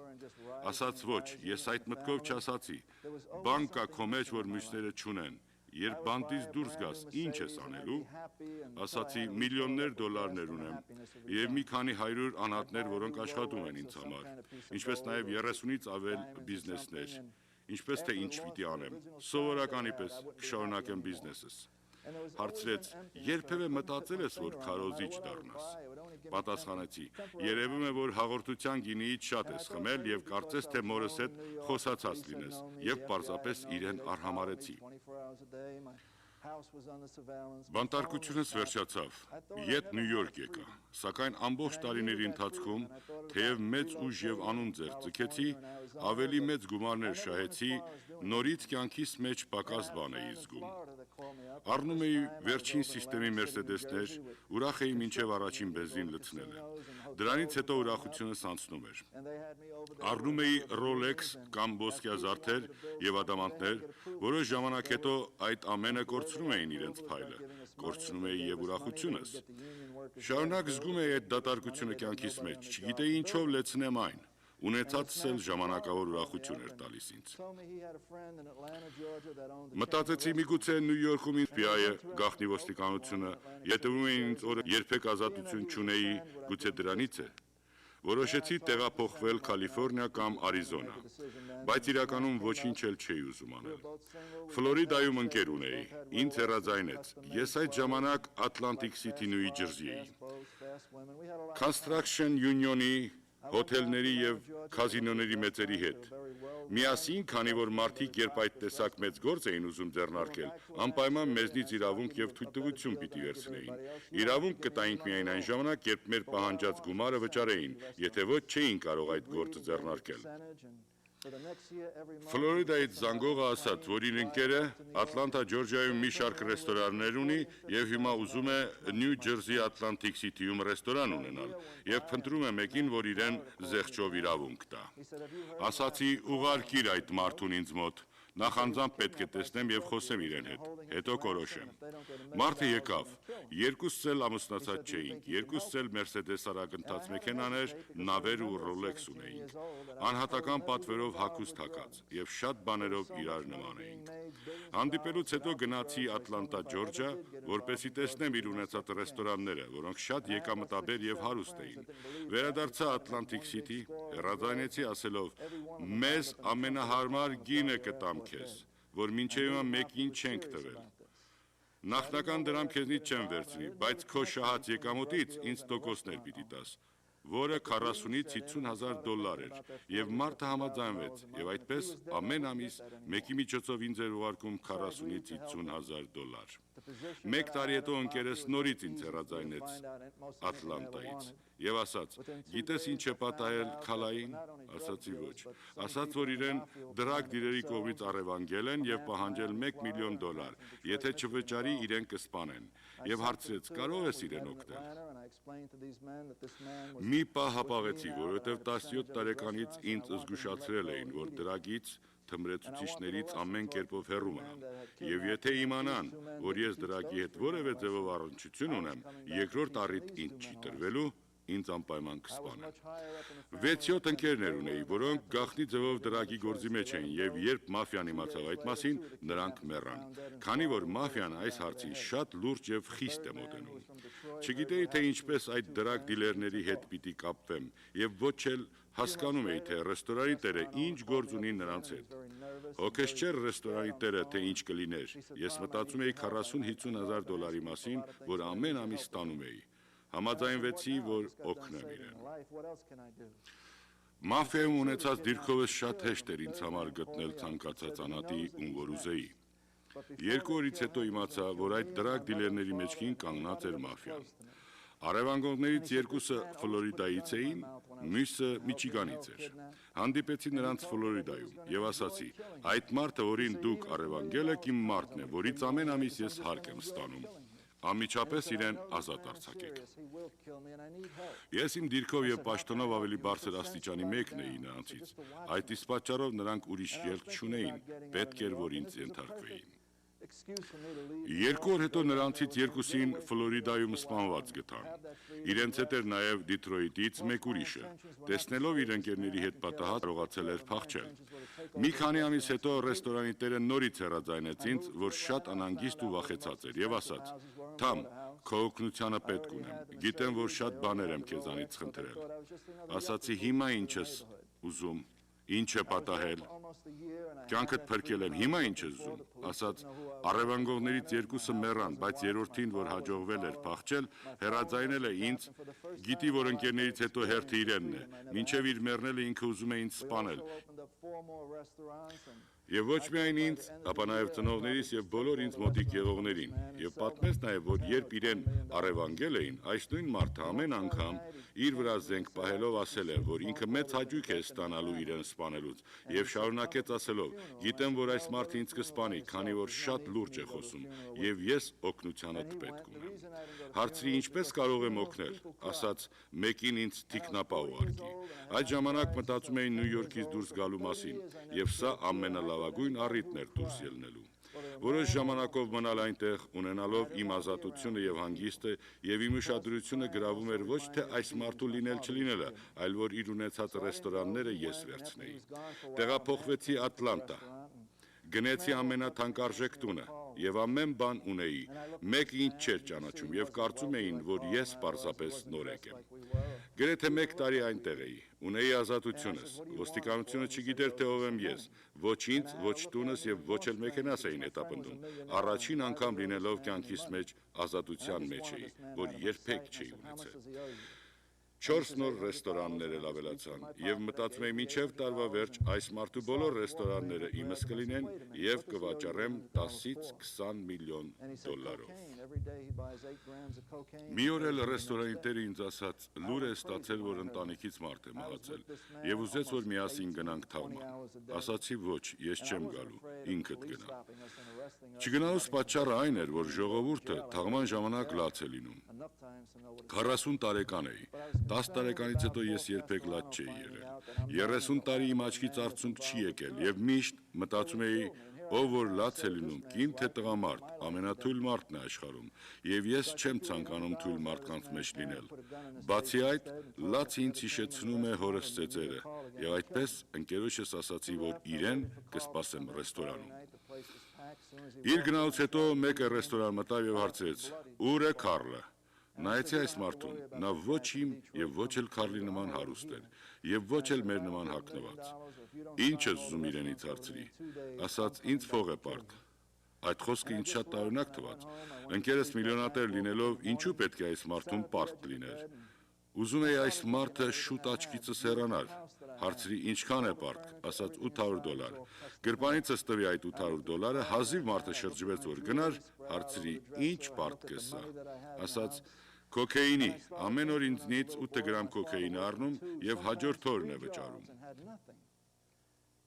Ասաց. «Ոչ, ես այդ մտքով չասացի։ Բան կա քո մեջ, որ մյուսները չունեն։ Երբ բանտից դուրս գաս, ինչ ես անելու»։ Ասացի. «Միլիոններ դոլարներ ունեմ եւ մի քանի 100 անհատներ, որոնք աշխատում են ինձ համար, ինչպես նաեւ 30-ից ավել բիզնեսներ, ինչպես թե ինչ պիտի անեմ, սովորականի պես կշարունակեմ բիզնեսս»։ Հարցրեց. «Երբևէ մտածել ես, որ քարոզիչ դառնաս»։ Պատասխանեցի. «Երևում է, որ հաղորդության գինիից շատ ես խմել եւ կարծես թե մորս հետ խոսացած լինես» եւ պարզապես իրեն արհամարեցի։ Բանտարկությունս վերջացավ, ետ Նյու Յորք եկա, սակայն ամբողջ տարիների ընթացքում, թեև մեծ ուժ եւ անուն ձեռքձգեցի, ավելի մեծ գումարներ շահեցի, նորից կյանքիս մեջ պակաս բան էի զգում։ Առնում էի վերջին սիստեմի Մերսեդեսներ, ուրախ էի մինչև առաջին բենզին լցնելը։ Դրանից հետո ուրախությունս անցնում էր։ Առնում էի Rolex կամ ոսկյա զարդեր եւ ադամանդներ, որոշ ժամանակ հետո այդ ամենը կորցնում էին իրենց փայլը, կորցնում էի եւ ուրախությունս։ Շարունակ զգում էի այդ դատարկությունը կյանքիս մեջ, չգիտեի ինչով լեցնեմ այն։ Ունեցածս էլ ժամանակավոր ուրախություն էր տալիս ինձ։ Մտածեցի միգուցե Նյու Յորքում ինձ FBI-ը, գաղտնի ոստիկանությունը, ետևում էին ինձ օրը երբեք ազատություն չունեի, գուցե դրանից է։ Որոշեցի տեղափոխվել Կալիֆոռնիա կամ Արիզոնա, բայց իրականում ոչինչ էլ չէի ուզում անել։ Ֆլորիդայում ընկեր ունեի, ինձ հեռաձայնեց, ես այդ ժամանակ Atlantic City, New Jersey էի։ Construction Union-ի, հոթելների եւ կազինոների մեծերի հետ։ Միասին, քանի որ մարդիկ երբ այդ տեսակ մեծ գործ էին ուզում ձեռնարկել, անպայման մեզնից իրավունք եւ թույլտվություն պիտի վերցնեին։ Իրավունք կտայինք միայն այն ժամանակ, երբ մեր պահանջած գումարը վճարեին, եթե ոչ չէին կարող այդ գործը ձեռնարկել։ Ֆլորիդայից զանգողը ասաց, որ իր ընկերը Ատլանտա, Ջորջիայում մի շարք ռեստորաններ ունի եւ հիմա ուզում է Նյու Ջերսի Atlantic City-ում ռեստորան ունենալ եւ փնտրում է մեկին, որ իրեն զեղչով իրավունք տա։ Ասացի՝ ուղարկիր այդ մարդուն ինձ մոտ, Նախանձամբ պետք է տեսնեմ եւ խոսեմ իրեն հետ, հետո կորոշեմ։ Մարդը եկավ, երկուսս էլ ամուսնացած չէինք, երկուսս էլ Mercedes արագընթաց մեքենաներ, նավեր ու Rolex ունեինք։ Անհատական պատվերով հագուստ հագած եւ շատ բաներով իրար նման էինք։ Հանդիպելուց հետո գնացի Ատլանտա, Ջորջիա, որպեսզի տեսնեմ իր ունեցած ռեստորանները, որոնք շատ եկամտաբեր եւ հարուստ էին։ Վերադարձա Atlantic City, հեռազայնեցի ասելով. «Մեզ ամենահարմար գինը կտամ քեզ, որ մինչև հիմա մեկին չենք տվել։ Նախնական դրամ քեզնից չեմ վերցնի, բայց քո շահած եկամուտից ինձ տոկոսներ պիտի տաս», որը 40-ից 50,000 դոլար էր, եւ մարդը համաձայնվեց, եւ այդպես ամեն ամիս մեկի միջոցով ինձ էր ուղարկում 40-ից 50,000 դոլար։ Մեկ տարի հետո ընկերս նորից ինձ հեռացայնեց Ատլանտայից եւ ասաց. «Գիտես ինչ է պատահել Քալային»։ Ասացի ոչ։ Ասաց, որ իրեն դրագ դիլերի կողմից առևանգել են եւ պահանջել $1 միլիոն, եթե չվճարի իրեն կսպանեն, եւ հարցրեց. «Կարող ես իրեն օգնել»։ Մի պահ հապաղեցի, որովհետեւ 17 տարեկանից ինձ զգուշացրել էին, որ դրագից թմրեցուցիչներից ամեն կերպով հեռու մնամ, եւ եթե իմանան, որ ես դրագի հետ որևէ ձևով առնչություն ունեմ, երկրորդ առիթ ինձ չի տրվելու, ինձ անպայման կսպանեն։ 6-7 ընկերներ ունեի, որոնք գաղտնի ձևով դրագի գործի մեջ էին, եւ երբ մաֆիան իմացավ այդ մասին, նրանք մեռան, քանի որ մաֆիան այս հարցին շատ լուրջ եւ խիստ է մոտենում։ Չգիտեի, թե ինչպես այդ դրագ դիլերների հետ պիտի կապվեմ, եւ ոչ էլ հասկանում էի, թե ռեստորանի տերը ինչ գործ ունի նրանց հետ։ Հոգես չէր ռեստորանի տերը, թե ինչ կլիներ։ Ես մտածում էի 40-50,000 դոլարի մասին, որ ամեն ամիս ստանում էի։ Համաձայնվեցի, որ օգնեմ իրեն։ Մաֆիայում ունեցած դիրքովս շատ հեշտ էր ինձ համար գտնել ցանկացած անհատի, ում որ ուզեի։ 2 օրից հետո իմացա, որ այդ դրագ դիլերների մեջքին կանգնած էր մաֆիան։ Առևանգողներից երկուսը Ֆլորիդայից էին, մյուսը Միչիգանից էր։ Հանդիպեցի նրանց Ֆլորիդայում եւ ասացի. «Այդ մարդը, որին դուք առևանգել եք, իմ մարդն է, որից ամեն ամիս ես հարկ եմ ստանում։ Անմիջապես իրեն ազատ արձակեք»։ Ես իմ դիրքով եւ պաշտոնով ավելի բարձր աստիճանի մեկն էի նրանցից։ Այդ իսկ պատճառով նրանք ուրիշ ելք չունեին, պետք էր, որ ինձ ենթարկվեին։ 2 օր հետո նրանցից երկուսին Ֆլորիդայում սպանված գտան։ Իրենց հետ էր նաև Դիթրոյթից մեկ ուրիշը։ Տեսնելով իր ընկերների հետ պատահած, կարողացել էր փախչել։ Մի քանի ամիս հետո ռեստորանի տերը նորից հեռացայնեց ինձ, որ շատ անհանգիստ ու վախեցած էր, եւ ասաց. «Թամ, քո օգնությունը պետք ունեմ։ Գիտեմ, որ շատ բաներ եմ քեզանից խնդրել»։ Ասացի. «Հիմա ինչ ես ուզում, ինչ է պատահել»։ «Կյանքդ փրկել եմ, հիմա ինչ ես ուզում»։ Ասաց. «Առևանգողներից երկուսը մեռան, բայց երրորդին, որ հաջողվել էր փախչել, հեռացայնել է ինձ, գիտի, որ ընկերներից հետո հերթը իրենն է, մինչև իր մեռնելը ինքը ուզում է ինձ սպանել։ Եվ ոչ միայն ինձ, ապա նաև ծնողներիս եւ բոլոր ինձ մոտիկ եղողներին, եւ պատմեց նաև, որ երբ իրեն առևանգել էին, այս նույն մարդը ամեն անգամ իր վրա զենք պահելով ասել էր, որ ինքը մեծ հաճույք է ստանալու իրեն սպանելուց, եւ շարունակեց ասելով. «Գիտեմ, որ այս մարդը ինձ կսպանի, քանի որ շատ լուրջ է խոսում, եւ ես օգնությանդ պետք ունեմ»։ Հարցրի. «Ինչպես կարող եմ օգնել»։ Ասաց. «Մեկին ինձ թիկնապահ ուղարկի»։ Այդ ժամանակ մտածում էի Նյու Յորքից դուրս գալու մասին, եւ սա ամենալավագույն առիթն էր դուրս ելնելու։ Որոշ ժամանակով մնալ այնտեղ, ունենալով իմ ազատությունը եւ հանգիստը, եւ իմ ուշադրությունը գրավում էր ոչ թե այս մարդու լինել չլինելը, այլ որ իր ունեցած ռեստորանները ես վերցնեի։ Տեղափոխվեցի Ատլանտա։ Գնեցի ամենաթանկարժեք տունը եւ ամեն բան ունեի։ Մեկը ինձ չէր ճանաչում եւ կարծում էին, որ ես պարզապես նորեկ եմ։ Գրեթե 1 տարի այնտեղ էի։ Ունեի ազատությունս։ Ոստիկանությունը չգիտեր, թե ով եմ ես։ Ոչ ինձ, ոչ տունս եւ ոչ էլ մեքենաս էին հետապնդում։ Առաջին անգամ լինելով կյանքիս մեջ ազատության մեջ էի, որ երբեք չէի ունեցել։ 4 նոր ռեստորաններ էլ ավելացան եւ մտածում էի մինչեւ տարվա վերջ այս մարդու բոլոր ռեստորանները իմս կլինեն եւ կվաճառեմ 10-ից 20 միլիոն դոլարով։ Մի օր էլ ռեստորանի տերը ինձ ասաց. «Լուր է ստացել, որ ընտանիքից մարդ է մահացել եւ ուզեց, որ միասին գնանք թաղման»։ Ասացի. «Ոչ, ես չեմ գալու, ինքդ գնա»։ Չգնալուց պատճառը այն էր, որ ժողովուրդը թաղման ժամանակ լաց է լինում։ 40 տարեկան էի։ 10 տարեկանից հետո ես երբեք լաց չէի եղել։ 30 տարի իմ աչքից արցունք չի եկել եւ միշտ մտածում էի, Ով որ լաց է լինում, կին թե տղամարդ, ամենաթույլ մարդն է աշխարհում, եւ ես չեմ ցանկանում թույլ մարդկանց մեջ լինել։ Բացի այդ, լաց ինձ հիշեցնում է հորս ծեծերը, եւ այդպես ընկերոջս ասացի, որ իրեն կսպասեմ ռեստորանում։ Իր գնալուց հետո մեկը ռեստորան մտավ եւ հարցրեց. «Ուր է Քարլը»։ Նայեցի այս մարդուն, նա ոչ իմ եւ ոչ էլ Քարլի նման հարուստ էր, եւ ոչ էլ մեր նման հագնված։ Ինչ ես ուզում իրենից հարցրի։ Ասաց, ինձ փող է պարտք։ Այդ խոսքը ինձ շատ տարօրինակ թվաց։ Ընկերս միլիոնատեր լինելով, ինչու պետք է այս մարդուն պարտք լիներ։ Ուզում էի այս մարդը շուտ աչքիցս հեռանար։ Հարցրի, ինչքան է պարտք։ Ասաց $800։ Գրպանիցս տվի այդ $800, հազիվ մարդը շրջվեց, որ գնար, հարցրի, ինչ պարտք է սա։ Ասաց, կոկեինի, ամեն օր ինձնից 8 գրամ կոկեին է առնում եւ հաջորդ օրն է վճարում։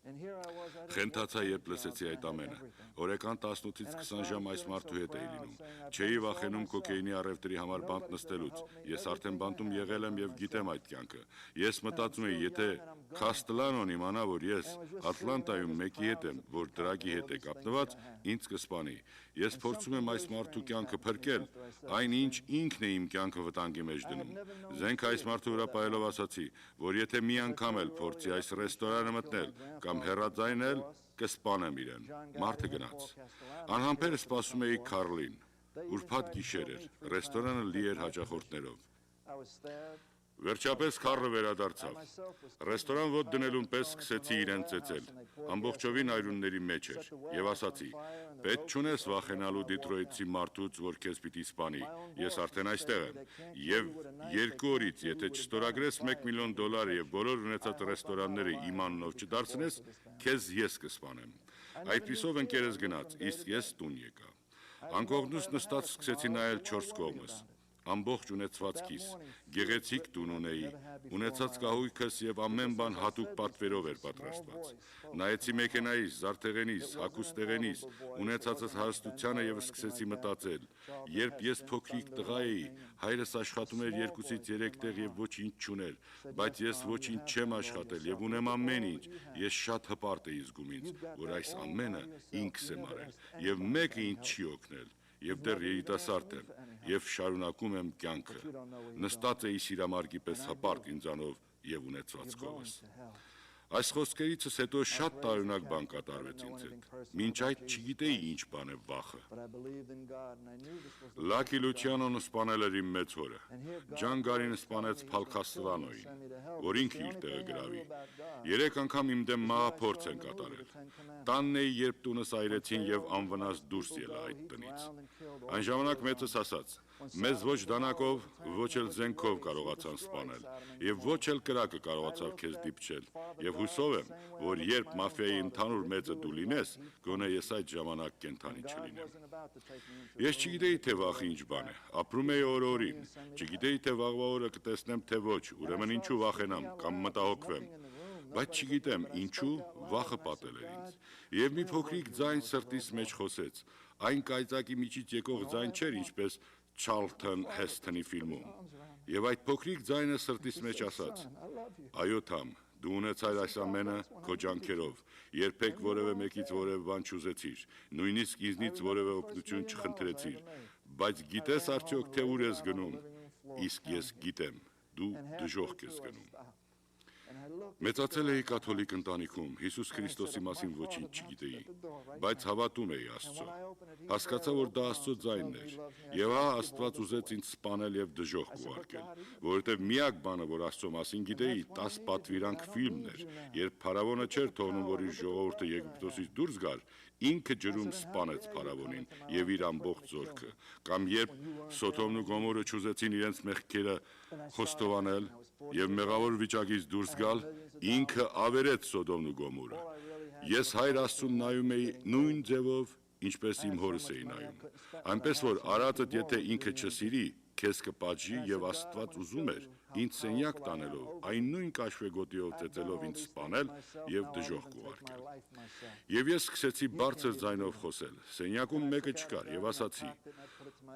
Խենթացա, երբ լսեցի այդ ամենը։ Օրական 18-ից 20 ժամ այս մարդու հետ էի լինում։ Չէի վախենում կոկեինի առևտրի համար բանտ նստելուց։ Ես արդեն բանտում եղել եմ եւ գիտեմ այդ կյանքը։ Ես մտածում էի, եթե Քաստելանոն իմանա, որ ես Ատլանտայում մեկի հետ եմ, որ դրագի հետ է կապնված, ինձ կսպանի։ Ես փորձում եմ այս մարդու կյանքը փրկել, այնինչ ինքն է իմ կյանքը վտանգի մեջ դնում։ Զենք այս մարդու վրա պայելով ասացի, որ եթե մի անգամ էլ փորձի այս ռեստորանը մտնել կամ հեռաձայնել, կսպանեմ իրեն։ Մարդը գնաց։ Անհամբեր սպասում էի Քարլին։ Ուրբաթ գիշեր էր, ռեստորանը լի էր հաճախորդներով։ Վերջապես Քարլը վերադարձավ։ Ռեստորան ոտ դնելուն պես սկսեցի իրեն ծեծել։ Ամբողջովին այրունների մեջ էր եւ ասացի. «Պետք չունես վախենալու Դիթրոյթցի մարդուց, որ քեզ պիտի սպանի։ Ես արդեն այստեղ եմ։ Եվ 2 օրից, եթե չստորագրես $1 միլիոն եւ բոլոր ունեցած ռեստորանները իմ անունով չդարձնես, քեզ ես կսպանեմ»։ Այդպիսով ընկերս գնաց, իսկ ես տուն եկա։ Անկողնուս նստած սկսեցի նայել 4 կողմս։ Ամբողջ ունեցվածքիս, գեղեցիկ տուն ունեի, ունեցած կահույքս եւ ամեն բան հատուկ պատվերով էր պատրաստված։ Նայեցի մեքենայիս, զարդեղենիս, հագուստեղենիս, ունեցածս հարստությանը եւ սկսեցի մտածել. երբ ես փոքրիկ տղա էի, հայրս աշխատում էր 2-ից 3 տեղ եւ ոչինչ չուներ, բայց ես ոչինչ չեմ աշխատել եւ ունեմ ամեն ինչ։ Ես շատ հպարտ էի զգում ինձ, որ այս ամենը ինքս եմ արել եւ մեկը ինձ չի օգնել։ Եվ դեռ երիտասարդ եմ, եւ շարունակում եմ կյանքը։ Նստած էի սիրամարգի պես հպարտ ինձանով եւ ունեցվածքովս։ Այս խոսքերիցս հետո շատ տարօրինակ բան կատարվեց ինձ հետ։ Մինչ այդ չգիտեի ինչ բան է վախը։ Լակի Լուչիանոն սպանել էր իմ մեծ հորը։ Ջան Գարին սպանեց Փալքաստվանոյին, որ ինքը իր տեղը գրավի։ 3 անգամ իմ դեմ մահափորձ են կատարել։ Տանն էի, երբ տունս այրեցին եւ անվնաս դուրս ելա այդ տնից։ Այն ժամանակ մեծս ասաց. «Մեզ ոչ դանակով, ոչ էլ զենքով կարողացան սպանել, եւ ոչ էլ կրակը կարողացավ քեզ դիպչել, եւ հուսով եմ, որ երբ մաֆիայի ընդհանուր մեծը դու լինես, գոնե ես այդ ժամանակ կենթանի չլինեմ»։ Ես չգիտեի, թե վախը ինչ բան է, ապրում էի օր-օրին, չգիտեի, թե վաղվա օրը կտեսնեմ, թե ոչ, ուրեմն ինչու վախենամ կամ մտահոգվեմ։ Բայց չգիտեմ ինչու վախը պատել էր ինձ։ Եվ մի փոքրիկ ձայն սրտիս մեջ խոսեց։ Այն կայծակի միջից եկող ձայն չէր, ինչպես Չարլթոն Հեսթոնի ֆիլմում։ Եվ այդ փոքրիկ ձայնը սրտիս մեջ ասաց. «Այո, Թամ, դու ունեցար այս ամենը քո ջանքերով, երբեք որևէ մեկից որևէ բան չուզեցիր, նույնիսկ ինձնից որևէ օգնություն չխնդրեցիր, բայց գիտես արդյոք թե ուր ես գնում, իսկ ես գիտեմ, դու դժոխք ես գնում»։ Մեծացել էի կաթոլիկ ընտանիքում, Հիսուս Քրիստոսի մասին ոչինչ չգիտեի, բայց հավատում էի Աստծո։ Հասկացա, որ դա Աստծո ձայնն էր, եւ հա Աստված ուզեց ինձ սպանել եւ դժոխք ուղարկել, որովհետեւ միակ բանը, որ Աստծո մասին գիտեի, 10 պատվիրանք ֆիլմն էր, երբ Փարավոնը չէր թողնում, որ իր ժողովուրդը Եգիպտոսից դուրս գար, ինքը ջրում սպանեց Փարավոնին եւ իր ամբողջ զորքը, կամ երբ Սոդոմն ու Գոմորը չուզեցին իրենց մեղքերը խոստովանել եւ մեղավոր վիճակից դուրս գալ, ինքը ավերեց Սոդոմն ու Գոմորը։ Ես Հայր Աստծուն նայում էի նույն ձևով, ինչպես իմ հորս էի նայում։ Այնպես որ արածդ եթե ինքը չսիրի, քեզ կպատժի եւ Աստված ուզում էր ինձ սենյակ տանելով այն նույն կաշվեգոտիով ծեծելով ինձ սպանել եւ դժոխք ուղարկել։ Եվ ես սկսեցի բարձր ձայնով խոսել։ Սենյակում մեկը չկար եւ ասացի.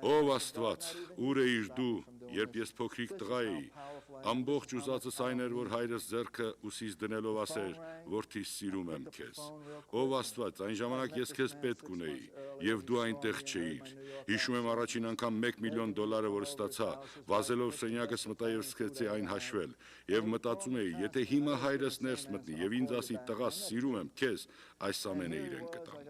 «Ով Աստված, ուր էիր դու, երբ ես փոքրիկ տղա էի, ամբողջ ուզածս այն էր, որ հայրս ձեռքը ուսիս դնելով ասեր, որդիս սիրում եմ քեզ։ Ով Աստված, այն ժամանակ ես քեզ պետք ունեի եւ դու այնտեղ չէիր։ Հիշում եմ առաջին անգամ $1 միլիոն, որ ստացա, վազելով սենյակս մտա եւ սկսեցի այն հաշվել եւ մտածում էի, եթե հիմա հայրս ներս մտնի եւ ինձ ասի, տղա, սիրում եմ քեզ, այս ամենը իրեն կտամ։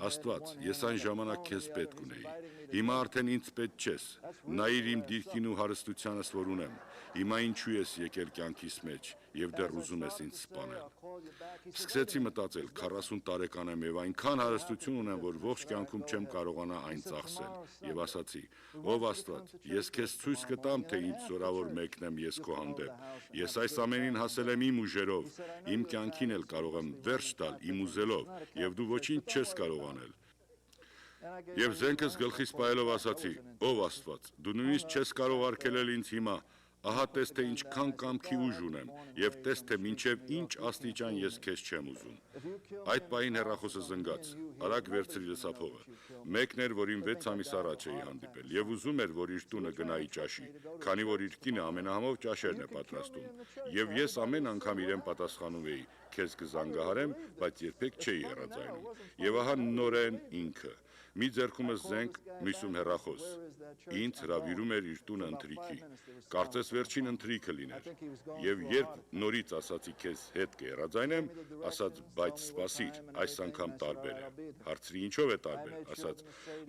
Աստված, ես այն ժամանակ քեզ պետք ունեի։ Հիմա արդեն ինձ պետք չես։ Նայիր իմ դիրքին ու հարստությանս, որ ունեմ։ Հիմա ինչու ես եկել կյանքիս մեջ եւ դեռ ուզում ես ինձ սպանել։ Սկսեցի մտածել, 40 տարեկան եմ եւ այնքան հարստություն ունեմ, որ ողջ կյանքում չեմ կարողանա այն ծախսել։ Եվ ասացի. «Ով Աստված, ես քեզ ցույց կտամ, թե ինչ զորավոր մեկն եմ ես քո հանդեպ։ Ես այս ամենին հասել եմ իմ ուժերով, իմ կյանքին էլ կարող եմ վերջ տալ իմ ուզելով, եւ դու ոչինչ չես կարող անել»։ Եվ զենքս գլխիս պայելով ասացի. «Ով Աստված, դու նույնիսկ չես կարող արգելել ինձ հիմա։ Ահա տես թե ինչքան կամքի ուժ ունեմ, եւ տես թե մինչեւ ինչ աստիճան ես քեզ չեմ ուզում»։ Այդ պահին հեռախոսը զնգաց. «Արագ վերցրի լսափողը»։ Մեկն էր, որին 6 ամիս առաջ էի հանդիպել, եւ ուզում էր, որ իր տունը գնայի ճաշի, քանի որ իր կինը ամենահամով ճաշերն է պատրաստում։ Եվ ես ամեն անգամ իրեն պատասխանում էի. «Քեզ կզանգահարեմ», բայց երբեք չէի հեռացայնում։ Եվ ահա նորեն ինքը։ Մի ձեռքումս զենք, մյուսում հեռախոս։ Ինձ հրավիրում էր իր տունը ընթրիքի։ Կարծես վերջին ընթրիքը լիներ։ Եվ երբ նորից ասացի քեզ հետ կհեռացայնեմ, ասաց բայց սպասիր, այս անգամ տարբեր է։ Հարցրի ինչով է տարբեր, ասաց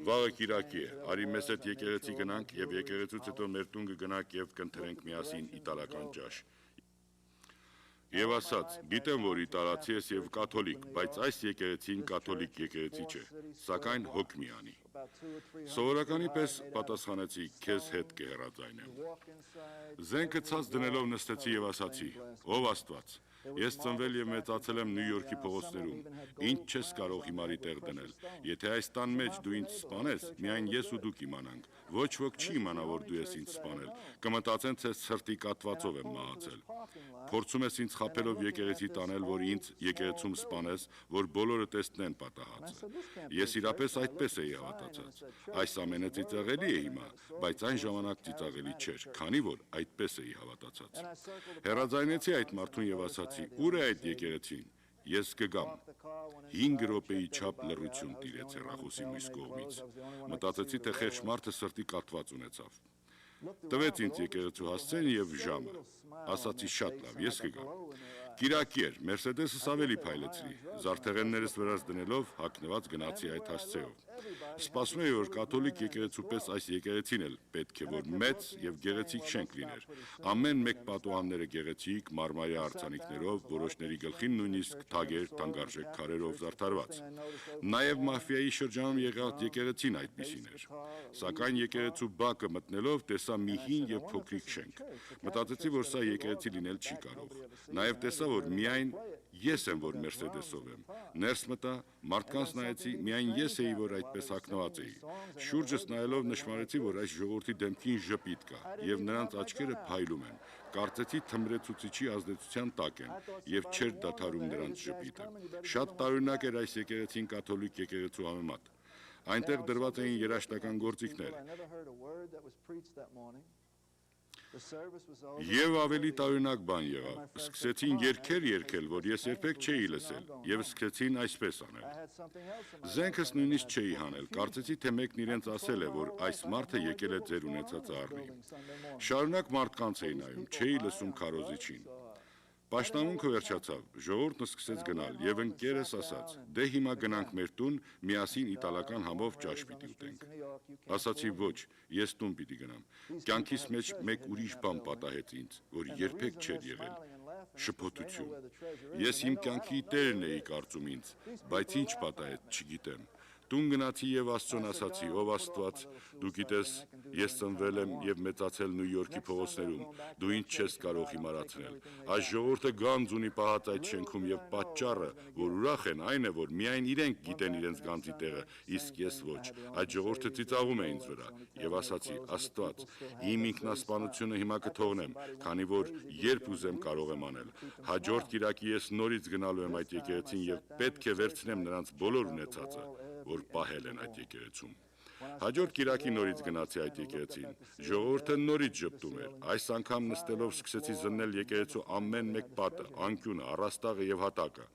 վաղը կիրակի է, արի մեզ հետ եկեղեցի գնանք եւ եկեղեցուց հետո մեր տուն կգնանք եւ կընթրենք միասին իտալական ճաշ։ Եվ ասաց, գիտեմ, որ իտալացի ես եւ կաթոլիկ, բայց այս եկեղեցին կաթոլիկ եկեղեցի չէ, սակայն հոգ մի անի։ Սովորականի պես պատասխանեցի, քեզ հետ կհեռացայնեմ։ Զենքը ցած դնելով նստեցի եւ ասացի. «Ով Աստված, ես ծնվել եւ մեծացել եմ Նյու Յորքի փողոցներում, ինչ չես կարող հիմարի տեղ դնել։ Եթե այս տան մեջ դու ինձ սպանես, միայն ես ու դու կիմանանք։ Ոչ ոք չի իմանա, որ դու ես ինձ սպանել։ Կմտածեն, թե սրտի կաթվածով եմ մահացել։ Փորձում ես ինձ խաբելով եկեղեցի տանել, որ ինձ եկեղեցում սպանես, որ բոլորը տեսնեն պատահածը։ Ես իրապես այդպես էի հավատացած։ Այս ամենը ծիծաղելի է հիմա, բայց այն ժամանակ ծիծաղելի չէր, քանի որ այդպես էի հավատացած։ Հեռացայնեցի այդ մարդուն եւ ասացի. «Ուր է այդ եկեղեցին»։ Ես կգամ։ 5 րոպեի չափ լռություն տիրեց հեռախոսի մյուս կողմից։ Մտածեցի, թե խեղճ մարդը սրտի կաթված ունեցավ։ Տվեց ինձ եկեղեցու հասցեն եւ ժամը։ Ասացի շատ լավ, ես կգամ։ Կիրակի էր, Մերսեդեսս ավելի փայլեցրի։ Զարդեղեններս վրաս դնելով հագնված գնացի այդ հասցեով։ Սպասում էի, որ կաթոլիկ եկեղեցու պես այս եկեղեցին էլ պետք է որ մեծ եւ գեղեցիկ շենք լիներ։ Ամեն մեկ պատուհանները գեղեցիկ, մարմարյա արձանիկներով, որոշների գլխին նույնիսկ թագեր, թանկարժեք քարերով զարդարված։ Նաեւ մաֆիայի շրջանում եղած եկեղեցին այդպիսին էր։ Սակայն եկեղեցու բակը մտնելով տեսա մի հին եւ փոքրիկ շենք։ Մտածեցի, որ սա եկեղեցի լինել չի կարող։ Նաեւ տեսա, որ միայն ես եմ, որ Մերսեդեսով եմ։ Ներս մտա, մարդկանց նայեցի, միայն ես էի, որ այդպես հագնված էի։ Շուրջս նայելով նշմարեցի, որ այս ժողովրդի դեմքին ժպիտ կա եւ նրանց աչքերը փայլում են։ Կարծեցի թմրեցուցիչի ազդեցության տակ են եւ չէր դադարում նրանց ժպիտը։ Շատ տարօրինակ էր այս եկեղեցին կաթոլիկ եկեղեցու համեմատ։ Այնտեղ դրված էին երաժշտական գործիքներ։ Եվ ավելի տարօրինակ բան եղավ։ Սկսեցին երգեր երգել, որ ես երբեք չէի լսել, եւ սկսեցին այսպես անել։ Զենքս նույնիսկ չէի հանել, կարծեցի, թե մեկն իրենց ասել է, որ այս մարդը եկել է ձեր ունեցած առնի։ Շարունակ մարդկանց էի նայում, չէի լսում քարոզիչին։ Պաշտամունքը վերջացավ, ժողովուրդն սկսեց գնալ, եւ ընկերս ասաց. «Դե հիմա գնանք մեր տուն, միասին իտալական համով ճաշ պիտի ուտենք»։ Ասացի. «Ոչ, ես տուն պիտի գնամ»։ Կյանքիս մեջ մեկ ուրիշ բան պատահեց ինձ, որ երբեք չէր եղել։ Շփոթություն։ Ես իմ կյանքի տերն էի կարծում ինձ, բայց ինչ պատահեց, չգիտեմ։ Տուն գնացի եւ Աստծուն ասացի. ով Աստված, դու գիտես, ես ծնվել եմ եւ մեծացել Նյու Յորքի փողոցներում, դու ինչ չես կարող հիմարացնել։ Այս ժողովուրդը գանձ ունի պահած այդ շենքում եւ պատճառը, որ ուրախ են, այն է, որ միայն իրենք գիտեն իրենց գանձի տեղը, իսկ ես ոչ։ Այդ ժողովուրդը ծիծաղում է ինձ վրա եւ ասացի. Աստված, իմ ինքնասպանությունը հիմա կթողնեմ, քանի որ երբ ուզեմ կարող եմ անել։ Հաջորդ կիրակի ես նորից գնալու եմ այդ եկեղեցին եւ պետք է վերցնեմ նրանց բոլոր ունեցածը, որ պահել են այդ եկեղեցում։ Հաջորդ կիրակի նորից գնացի այդ եկեղեցին։ Ժողովուրդը նորից ժպտում էր։ Այս անգամ նստելով սկսեցի զննել եկեղեցու ամեն մեկ պատը, անկյունը, առաստաղը եւ հատակը։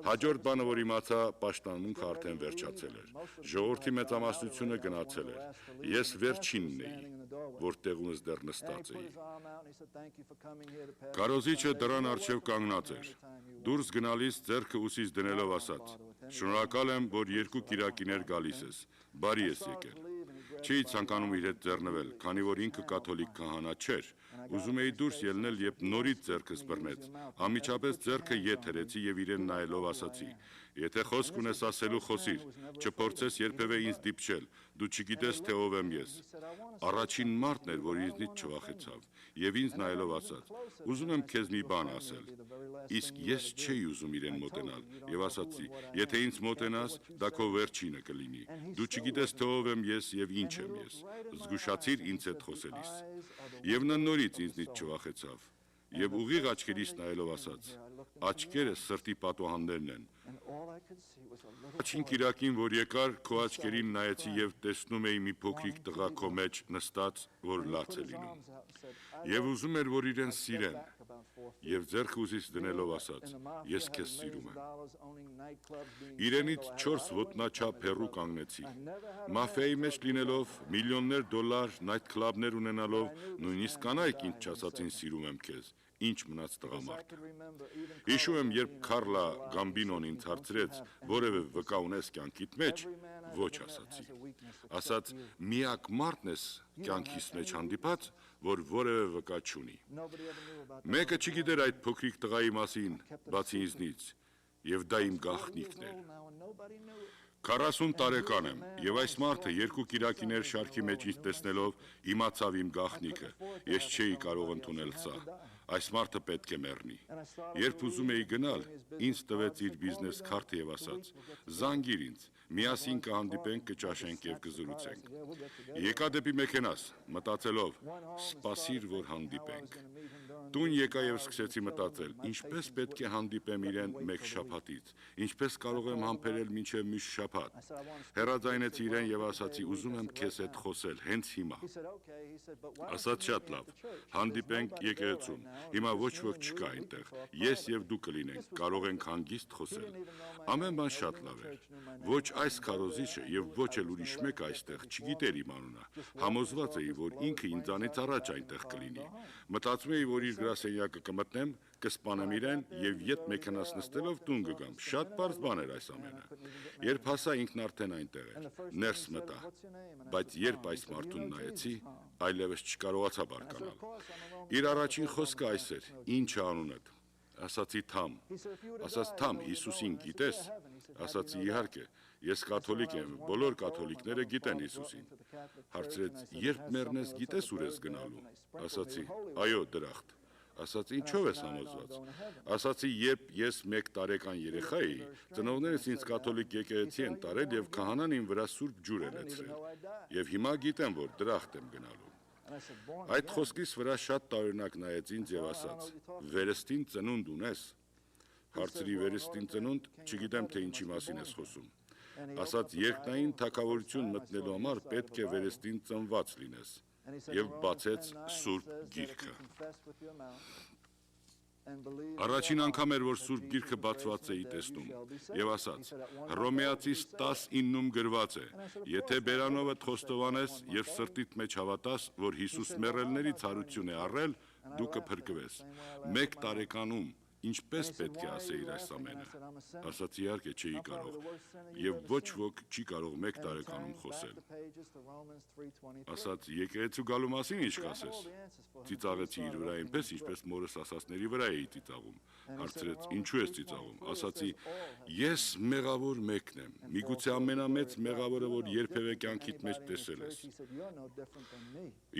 Հաջորդ բանը, որ իմացա, պաշտամունքը արդեն վերջացել էր։ Ժողովրդի մեծամասնությունը գնացել էր։ Ես վերջինն էի, որ տեղումս դեռ նստած էի։ Կարոզիչը դռան առջև կանգնած էր։ Դուրս գնալիս ձեռքը ուսից դնելով ասաց. Շնորհակալ եմ, որ 2 կիրակիներ գալիս ես։ Բարի ես եկել։ Չէի ցանկանում իր հետ ձեռնվել, քանի որ ինքը կաթոլիկ քահանա չէր։ Ուզում էի դուրս ելնել, երբ նորից ձեռքս բռնեց։ Անմիջապես ձեռքը ետ հրեցի եւ իրեն նայելով ասացի. Եթե խոսք ունես ասելու, խոսիր, չփորձես երբևէ ինձ դիպչել, դու չգիտես, թե ով եմ ես։ Առաջին մարդն էր, որ ինձնից չվախեցավ, եւ ինձ նայելով ասաց. ուզում եմ քեզ մի բան ասել։ Իսկ ես չէի ուզում իրեն մոտենալ եւ ասացի. եթե ինձ մոտենաս, դա քո վերջինը կլինի։ Դու չգիտես, թե ով եմ ես եւ ինչ եմ ես։ Զգուշացիր ինձ հետ խոսելիս։ Եվ նա նորից ինձնից չվախեցավ եւ ուղիղ աչքերիս նայելով ասաց. աչքերը սրտի պատուհաններն են։ Առաջին կիրակին, որ եկար, քո աչքերին նայեցի եւ տեսնում էի մի փոքրիկ տղա քո մեջ նստած, որ լաց է լինում։ Եվ ուզում էր, որ իրեն սիրեն։ Եվ ձեռքը ուսից դնելով ասաց. ես քեզ սիրում եմ։ Իրենից 4 ոտնաչափ հեռու կանգնեցի։ Մաֆիայի մեջ լինելով, միլիոններ դոլար նայթ քլաբներ ունենալով, նույնիսկ կանայք ինձ չասացին սիրում եմ քեզ։ Ինչ մնաց տղամարդ։ Հիշում եմ, երբ Քարլա Գամբինոն ինձ հարցրեց, որևէ վկա ունես կյանքիդ մեջ, ոչ ասացի։ Ասաց, միակ մարդն ես կյանքիս մեջ հանդիպած, որ որևէ վկա չունի։ Մեկը չգիտեր այդ փոքրիկ տղայի մասին, բացի ինձնից, եւ դա իմ գաղտնիքն էր։ 40 տարեկան եմ, եւ այս մարդը 2 կիրակիներ շարքի մեջ ինձ տեսնելով իմացավ իմ գաղտնիքը։ Ես չէի կարող ընդունել սա։ Այս մարդը պետք է մեռնի։ Երբ ուզում էի գնալ, ինձ տվեց իր բիզնես քարտը եւ ասաց. զանգիր ինձ, միասին կհանդիպենք, կճաշենք եւ կզրուցենք։ Եկա դեպի մեքենաս, մտածելով, սպասիր, որ հանդիպենք։ Տուն եկա եւ սկսեցի մտածել, ինչպես պետք է հանդիպեմ իրեն մեկ շաբաթից, ինչպես կարող եմ համբերել մինչեւ մյուս շաբաթ։ Հեռաձայնեցի իրեն եւ ասացի, ուզում եմ քեզ հետ խոսել հենց հիմա։ Ասաց շատ լավ, հանդիպենք եկեղեցում։ Հիմա ոչ ոք չկա այնտեղ, ես եւ դու կլինենք, կարող ենք հանգիստ խոսել։ Ամեն բան շատ լավ էր։ Ոչ այս քարոզիչը եւ ոչ էլ ուրիշ մեկը այստեղ չգիտեր իմ անունը։ Համոզված էի, որ ինքը ինձանից առաջ այնտեղ կլինի։ Մտածում էի, որ իր գրասենյակը կմտնեմ, կսպանեմ իրեն եւ ետ մեքենաս նստելով տուն կգամ։ Շատ բարձ բան էր այս ամենը։ Երբ հասա, ինքն արդեն այնտեղ էր։ Ներս մտա։ Բայց երբ այս մարդուն նայեցի, այլևս չկարողացա բարկանալ։ Իր առաջին խոսքը այս էր. ինչ է անունդ։ Ասացի Թամ։ Ասաց Թամ, Հիսուսին գիտես։ Ասացի իհարկե, ես կաթոլիկ եմ, բոլոր կաթոլիկները գիտեն Հիսուսին։ Հարցրեց, երբ մեռնես, գիտես ուր ես գնալու։ Ասացի, այո, դրախտ։ Ասաց, ինչով ես համոզված։ Ասացի, երբ ես 1 տարեկան երեխա էի, ծնողներս ինձ կաթոլիկ եկեղեցի են տարել եւ քահանան իմ վրա սուրբ ջուր է լցրել։ Եվ հիմա գիտեմ, որ դրախտ եմ գնալու։ Այդ խոսքից վրա շատ տարօրինակ նայեց ինձ եւ ասաց. վերստին ծնունդ ունես։ Հարցրի վերստին ծնունդ, չգիտեմ թե ինչի մասին ես խոսում։ Ասաց երկնային թագավորություն մտնելու համար պետք է վերստին ծնված լինես։ Եվ բացեց Սուրբ Գիրքը։ Առաջին անգամ էր, որ Սուրբ Գիրքը բացված էի տեսնում, եւ ասաց. Հռոմեացիս 10:9-ում գրված է. եթե բերանովդ խոստովանես եւ սրտիդ մեջ հավատաս, որ Հիսուս մեռելներից հարություն է առել, դու կփրկվես։ 1 տարեկանում ինչպես պետք է ասեիր այս ամենը։ Ասացի իհարկե չէի կարող, եւ ոչ ոք չի կարող 1 տարեկանում խոսել։ Ասաց եկեղեցու գալու մասին ինչ կասես։ Ծիծաղեցի իր վրա այնպես, ինչպես մորս ասածների վրա էի ծիծաղում։ Հարցրեց ինչու ես ծիծաղում։ Ասացի ես մեղավոր մեկն եմ, միգուցե ամենամեծ մեղավորը, որ երբևէ կյանքիդ մեջ տեսել ես։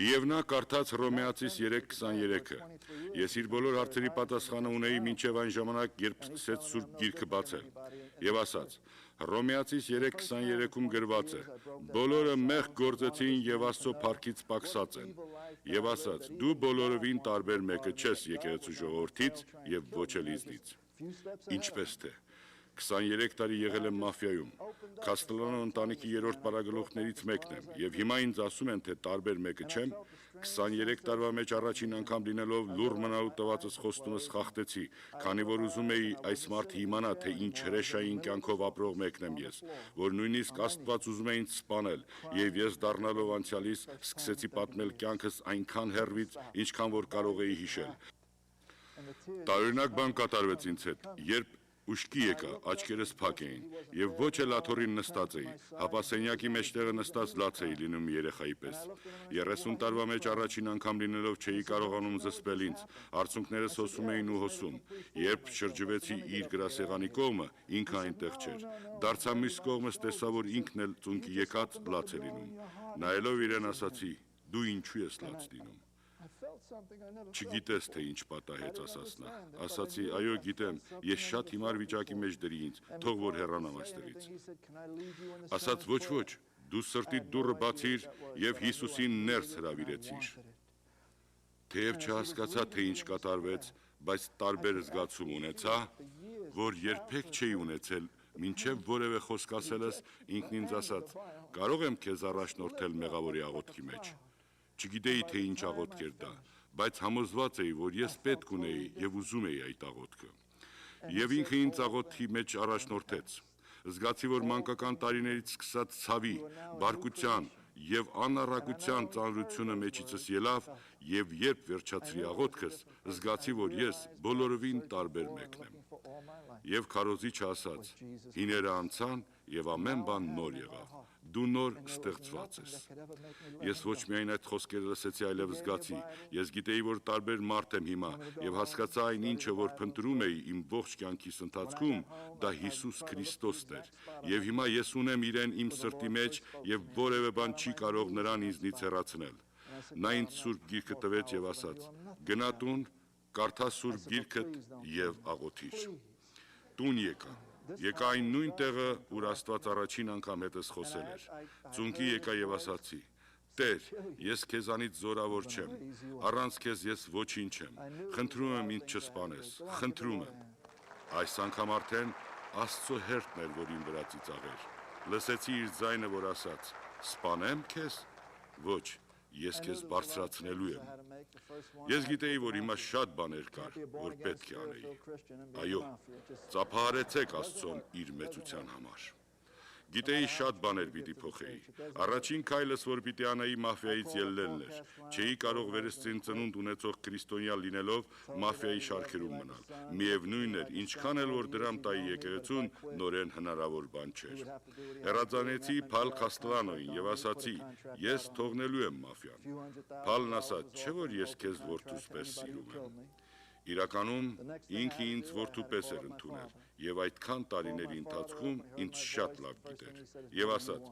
Եվ նա կարդաց Հռոմեացիս 3:23-ը։ Ես իր բոլոր հարցերի պատասխանը ունեի մինչև այն ժամանակ, երբ սկսեց Սուրբ Գիրքը բացել։ Եվ ասաց. Հռոմեացիս 3:23-ում գրված է. բոլորը մեղք գործեցին եւ Աստծո փառքից պակասած են։ Եվ ասաց. դու բոլորովին տարբեր մեկը չես եկեղեցու ժողովրդից եւ ոչ էլ ինձնից։ Ինչպես թե 23 տարի եղել եմ մաֆիայում, Քաստելանո ընտանիքի 3-րդ պարագլուխներից մեկն եմ, եւ հիմա ինձ ասում են, թե տարբեր մեկը չեմ, 23 տարվա մեջ առաջին անգամ լինելով լուռ մնալու տվածս խոստումս խախտեցի, քանի որ ուզում էի այս մարդը իմանա, թե ինչ հրեշային կյանքով ապրող մեկն եմ ես, որ նույնիսկ Աստված ուզում է ինձ սպանել, եւ ես դառնալով անցյալիս սկսեցի պատմել կյանքս այնքան հեռվից, ինչքան որ կարող էի հիշել։ Տարօրինակ բան կատարվեց ինձ հետ, երբ ուշքի եկա, աչքերս փակ էին, եւ ոչ էլ աթոռին նստած էի, հապա սենյակի մեջտեղը նստած լաց էի լինում երեխայի պես։ 30 տարվա մեջ առաջին անգամ լինելով չէի կարողանում զսպել ինձ, արցունքներս հոսում էին ու հոսում։ Երբ շրջվեցի իր գրասեղանի կողմը, ինքը այնտեղ չէր։ Դարձա մյուս կողմս, տեսա, որ ինքն էլ ծունկի եկած լաց է լինում։ Նայելով իրեն ասացի. դու ինչու ես լաց լինում։ Չգիտես, թե ինչ պատահեց, ասաց նա։ Ասացի, այո, գիտեմ, ես շատ հիմար վիճակի մեջ դրի ինձ, թող որ հեռանամ այստեղից։ Ասաց, ոչ, դու սրտիդ դուռը բացիր եւ Հիսուսին ներս հրավիրեցիր։ Թեև չհասկացա, թե ինչ կատարվեց, բայց տարբեր զգացում ունեցա, որ երբեք չէի ունեցել, մինչև որևէ խոսք ասելս, ինքն ինձ ասաց. կարող եմ քեզ առաջնորդել մեղավորի աղոթքի մեջ։ Չգիտեի, թե ինչ աղոթք էր դա, բայց համոզված էի, որ ես պետք ունեի եւ ուզում էի այդ աղոթքը։ Եվ ինքը ինձ աղոթքի մեջ առաջնորդեց։ Զգացի, որ մանկական տարիներից սկսած ցավի, բարկության եւ անառակության ծանրությունը մեջիցս ելավ, եւ երբ վերջացրի աղոթքս, զգացի, որ ես բոլորովին տարբեր մեկն եմ։ Եվ քարոզիչը ասաց. հիները անցան եւ ամեն բան նոր եղավ։ Դու նոր ստեղծված ես։ Ես ոչ միայն այդ խոսքերը լսեցի, այլև զգացի։ Ես գիտեի, որ տարբեր մարդ եմ հիմա եւ հասկացա այն ինչը, որ փնտրում էի իմ ողջ կյանքիս ընթացքում, դա Հիսուս Քրիստոսն էր։ Եվ հիմա ես ունեմ իրեն իմ սրտի մեջ եւ որևէ բան չի կարող նրան ինձնից հեռացնել։ Նա ինձ Սուրբ Գիրքը տվեց եւ ասաց. գնա տուն, կարդա Սուրբ Գիրքդ եւ աղոթիր։ Տուն եկա այն նույն տեղը, ուր Աստված առաջին անգամ հետս խոսել էր։ Ծունկի եկա եւ ասացի. Տեր, ես քեզանից զորավոր չեմ, առանց քեզ ես ոչինչ եմ, խնդրում եմ ինձ չսպանես, խնդրում եմ։ Այս անգամ արդեն Աստծո հերթն էր, որ իմ վրա ծիծաղեր։ Լսեցի իր ձայնը, որ ասաց. սպանեմ քեզ։ Ոչ, ես քեզ բարձրացնելու եմ։ Ես գիտեի, որ հիմա շատ բաներ կար, որ պետք է անեի։ Այո, ծափահարեցեք Աստծուն իր մեծության համար։ Գիտեի շատ բաներ պիտի փոխեի։ Առաջին քայլս, որ պիտի անեի, մաֆիայից ելնելն էր։ Չէի կարող վերստին ծնունդ ունեցող քրիստոնյա լինելով մաֆիայի շարքերում մնալ։ Միևնույն էր, ինչքան էլ որ դրամ տայի եկեղեցուն, նորեն հնարավոր բան չէր։ Հեռացանեցի Փալ Քաստելանոին եւ ասացի. ես թողնելու եմ մաֆիան։ Փալն ասաց. չէ՞ որ ես քեզ որդուս պես սիրում եմ։ Իրականում ինքը ինձ որդու պես էր ընդունել եւ այդքան տարիների ընթացքում ինձ շատ լավ գիտեր եւ ասաց.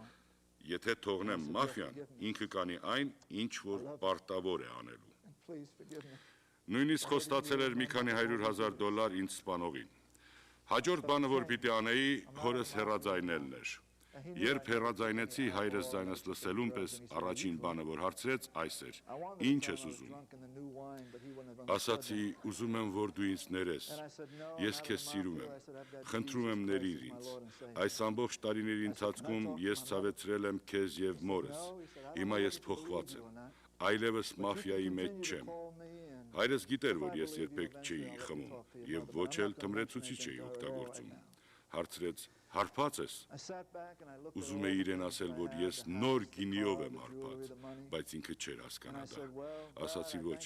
եթե թողնեմ մաֆիան, ինքը կանի այն, ինչ որ պարտավոր է անելու։ Նույնիսկ խոստացել էր մի քանի $100,000 ինձ սպանողին։ Հաջորդ բանը, որ պիտի անեի, հորս հեռաձայնելն էր։ Երբ հեռաձայնեցի, հայրս ձայնս լսելուն պես առաջին բանը, որ հարցրեց, այս էր. ինչ ես ուզում։ Ասացի, ուզում եմ, որ դու ինձ ներես։ Ես քեզ սիրում եմ։ Խնդրում եմ ների՛ր ինձ։ Այս ամբողջ տարիների ընթացքում ես ցավեցրել եմ քեզ եւ մորս։ Հիմա ես փոխված եմ։ Այլևս մաֆիայի մեջ չեմ։ Հայրս գիտեր, որ ես երբեք չէի խմում եւ ոչ էլ թմրեցուցիչ էի օգտագործում։ Հարցրեց. հարբած ես։ Ուզում էի իրեն ասել, որ ես նոր գինիով եմ հարբած, բայց ինքը չէր հասկանա դա։ Ասացի ոչ,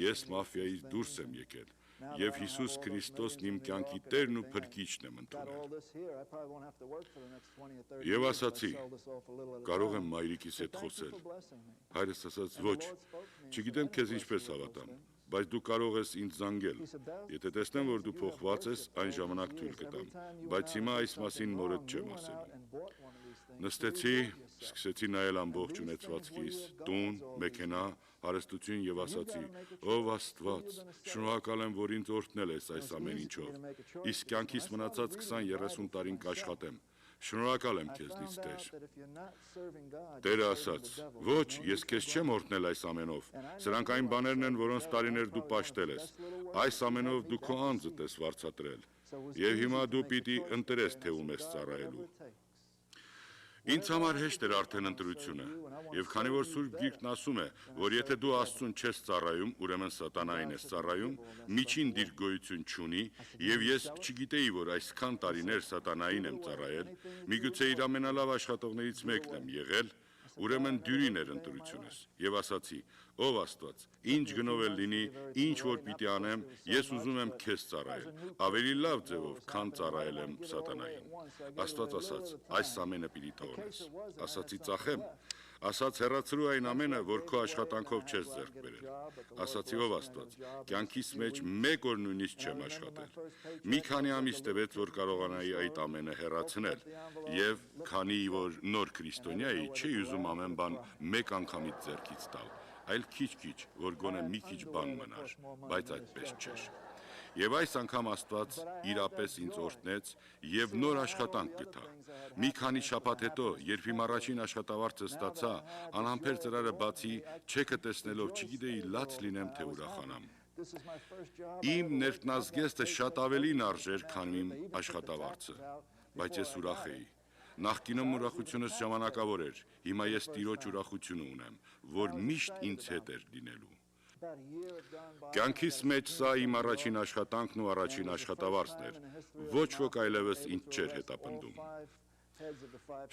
ես մաֆիայից դուրս եմ եկել եւ Հիսուս Քրիստոսն իմ կյանքի Տերն ու Փրկիչն եմ ընդունել։ Եվ ասացի. կարող եմ մայրիկիս հետ խոսել։ Հայրս ասաց. ոչ, չգիտեմ քեզ ինչպես հավատամ, բայց դու կարող ես ինձ զանգել։ Եթե տեսնեմ, որ դու փոխված ես, այն ժամանակ թույլ կտամ, բայց հիմա այս մասին մորդ չեմ ասելու։ Նստեցի, սկսեցի նայել ամբողջ ունեցվածքիս, տուն, մեքենա, հարստություն եւ ասացի. ով Աստված, շնորհակալ եմ, որ ինձ օրհնել ես այս ամեն ինչով։ Իսկ կյանքիս մնացած 20-30 տարին կաշխատեմ։ Շնորհակալ եմ քեզնից, Տեր։ Տերը ասաց. ոչ, ես քեզ չեմ օրհնել այս ամենով։ Սրանք այն բաներն են, որոնց տարիներ դու պաշտել ես։ Այս ամենով դու քո անձդ ես վարձատրել։ Եվ հիմա դու պիտի ընտրես, թե ում ես ծառայելու։ Ինձ համար հեշտ էր արդեն ընտրությունը, եւ քանի որ Սուրբ Գիրքն ասում է, որ եթե դու Աստծուն չես ծառայում, ուրեմն սատանային ես ծառայում, միջին դիր գոյություն չունի, եւ ես չգիտեի, որ այսքան տարիներ սատանային եմ ծառայել, միգուցե իր ամենալավ աշխատողներից մեկն եմ եղել, ուրեմն դյուրին էր ընտրությունս, եւ ասացի. ով Աստված, ինչ գնով էլ լինի, ինչ որ պիտի անեմ, ես ուզում եմ քեզ ծառայել, ավելի լավ ձևով, քան ծառայել եմ սատանային։ Աստված ասաց. այս ամենը պիտի թողնես։ Ասացի. ծախեմ։ Ասաց. հեռացրու այն ամենը, որ քո աշխատանքով չես ձեռք բերել։ Ասացի. ով Աստված, կյանքիս մեջ մեկ օր նույնիսկ չեմ աշխատել։ Մի քանի ամիս տևեց, որ կարողանայի այդ ամենը հեռացնել, եւ քանի որ նոր քրիստոնյա էի, չէի ուզում ամեն բան մեկ անգամից ձեռքից տալ, այլ քիչ-քիչ, որ գոնե մի քիչ բան մնար, բայց այդպես չէր։ Եվ այս անգամ Աստված իրապես ինձ օրհնեց եւ նոր աշխատանք գտա։ Մի քանի շաբաթ հետո, երբ իմ առաջին աշխատավարձը ստացա, անհամբեր ծրարը բացի, չեքը տեսնելով չգիտեի լաց լինեմ, թե ուրախանամ։ Իմ ներտնազգեստը շատ ավելին արժեր, քան իմ աշխատավարձը, բայց ես ուրախ էի։ Նախկինում ուրախությունս ժամանակավոր էր, հիմա ես Տիրոջ ուրախությունը ունեմ, որ միշտ ինձ հետ էր լինելու։ Կյանքիս մեջ սա իմ առաջին աշխատանքն ու առաջին աշխատավարձն էր, ոչ ոք այլևս ինձ չէր հետապնդում։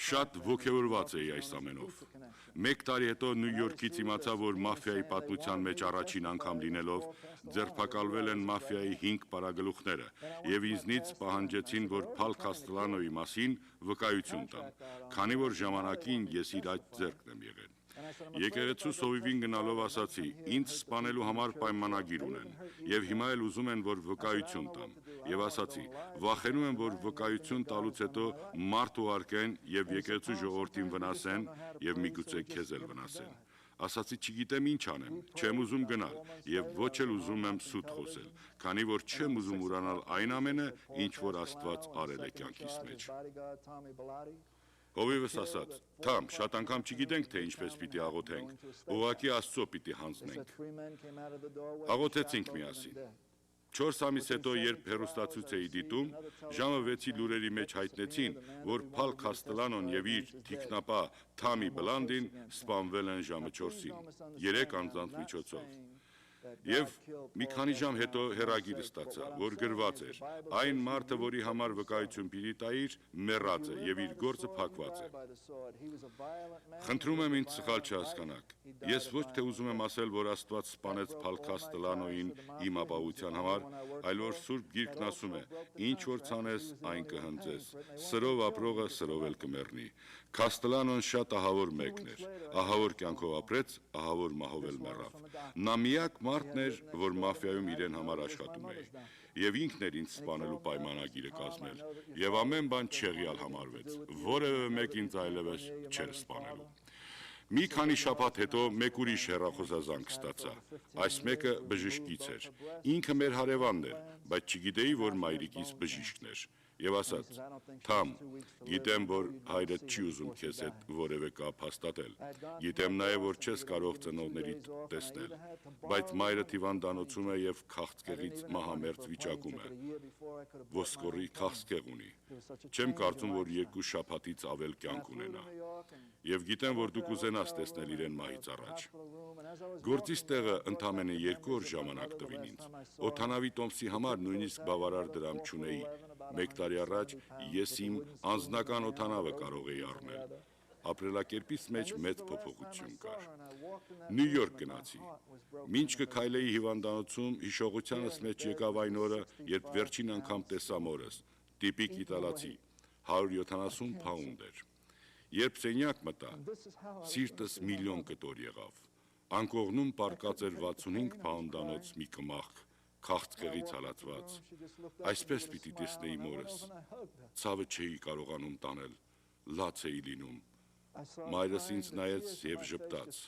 Շատ ոգևորված էի այս ամենով։ Մեկ տարի հետո Նյու Յորքից իմացա, որ մաֆիայի պատմության մեջ առաջին անգամ լինելով ձերբակալվել են մաֆիայի 5 պարագլուխները եւ ինձնից պահանջեցին, որ Փալ Քաստելանոյի մասին վկայություն տամ, քանի որ ժամանակին ես իր այդ ձեռքն եմ եղել։ Եկեղեցու սովիվին գնալով ասացի. ինձ սպանելու համար պայմանագիր ունեն եւ հիմա էլ ուզում են, որ վկայություն տամ, եւ ասացի. վախենում եմ, որ վկայություն տալուց հետո մարդ ուղարկեն եւ եկեղեցու ժողովրդին վնասեն եւ միգուցե քեզ էլ վնասեն։ Ասացի. չգիտեմ ինչ անեմ, չեմ ուզում գնալ եւ ոչ էլ ուզում եմ սուտ խոսել, քանի որ չեմ ուզում ուրանալ այն ամենը, ինչ որ Աստված արել է կյանքիս մեջ։ Հովիվս ասաց. թամ, շատ անգամ չգիտենք, թե ինչպես պիտի աղոթենք, ուղղակի Աստծո պիտի հանձնենք։ Աղոթեցինք միասին։ 4 ամիս հետո, երբ հեռուստացույց էի դիտում, ժամը 6-ի լուրերի մեջ հայտնեցին, որ Փալ Քաստելանոն եւ իր թիկնապա Թամի Բլանդին սպանվել են ժամը 4-ին, 3 անձանց միջոցով։ Եվ մի քանի ժամ հետո հեռագիր ստացա, որ գրված էր. այն մարդը, որի համար վկայություն պիտի տայիր, մեռած է եւ իր գործը փակված է։ Խնդրում եմ ինձ սխալ չհասկանաք։ Ես ոչ թե ուզում եմ ասել, որ Աստված սպանեց Փալ Քաստելանոյին իմ ապահովության համար, այլ որ Սուրբ Գիրքն ասում է. ինչ որ ցանես, այն կհնձես։ Սրով ապրողը սրով էլ կմեռնի։ Քաստելանոն շատ ահավոր մեկն էր։ Ահավոր կյանքով ապրեց, ահավոր մահով էլ մեռավ։ Նա միակ մարդն էր, որ մաֆիայում իրեն համար աշխատում էր, եւ ինքն էր ինձ սպանելու պայմանագիրը կազմել, եւ ամեն բան չեղյալ համարվեց, որևէ մեկ ինձ այլևս չէր սպանելու։ Մի քանի շաբաթ հետո մեկ ուրիշ հեռախոսազանգ ստացա։ Այս մեկը բժշկից էր։ Ինքը մեր հարևանն էր, բայց չգիտեի, որ մայրիկիս բժիշկն էր։ Եվ ասաց. թամ, գիտեմ, որ հայրդ չի ուզում քեզ հետ որևէ կապ հաստատել։ Գիտեմ նաև, որ չես կարող ծնողներիդ տեսնել, բայց մայրդ հիվանդանոցում է եւ քաղցկեղից մահամերձ վիճակում է։ Ոսկորի քաղցկեղ ունի։ Չեմ կարծում, որ 2 շաբաթից ավել կյանք ունենա։ Եվ գիտեմ, որ դու կուզենաս տեսնել իրեն մահից առաջ։ Գործիս տեղը ընդամենը 2 օր ժամանակ տվին ինձ։ Օդանավի տոմսի համար նույնիսկ բավարար դրամ չունեի։ Մեկ տարի առաջ ես իմ անձնական օդանավը կարող էի առնել։ ապրելակերպից մեջ մեծ փոփոխություն կար։ Նյու Յորք գնացի։ Մինչ կքայլեի հիվանդանոցում, հիշողությանս մեջ եկավ այն օրը, երբ վերջին անգամ տեսա մորս, տիպիկ իտալացի, 170 փաունդ էր։ Երբ սենյակ մտա, սիրտս միլիոն կտոր եղավ։ Անկողնում պառկած էր 65 փաունդանոց մի կմախք, քաղցկեղից հալածված։ Այսպես պիտի տեսնեի մորս։ Ցավը չէի կարողանում տանել, լաց էի լինում։ Մայրս ինձ նայեց և ժպտաց։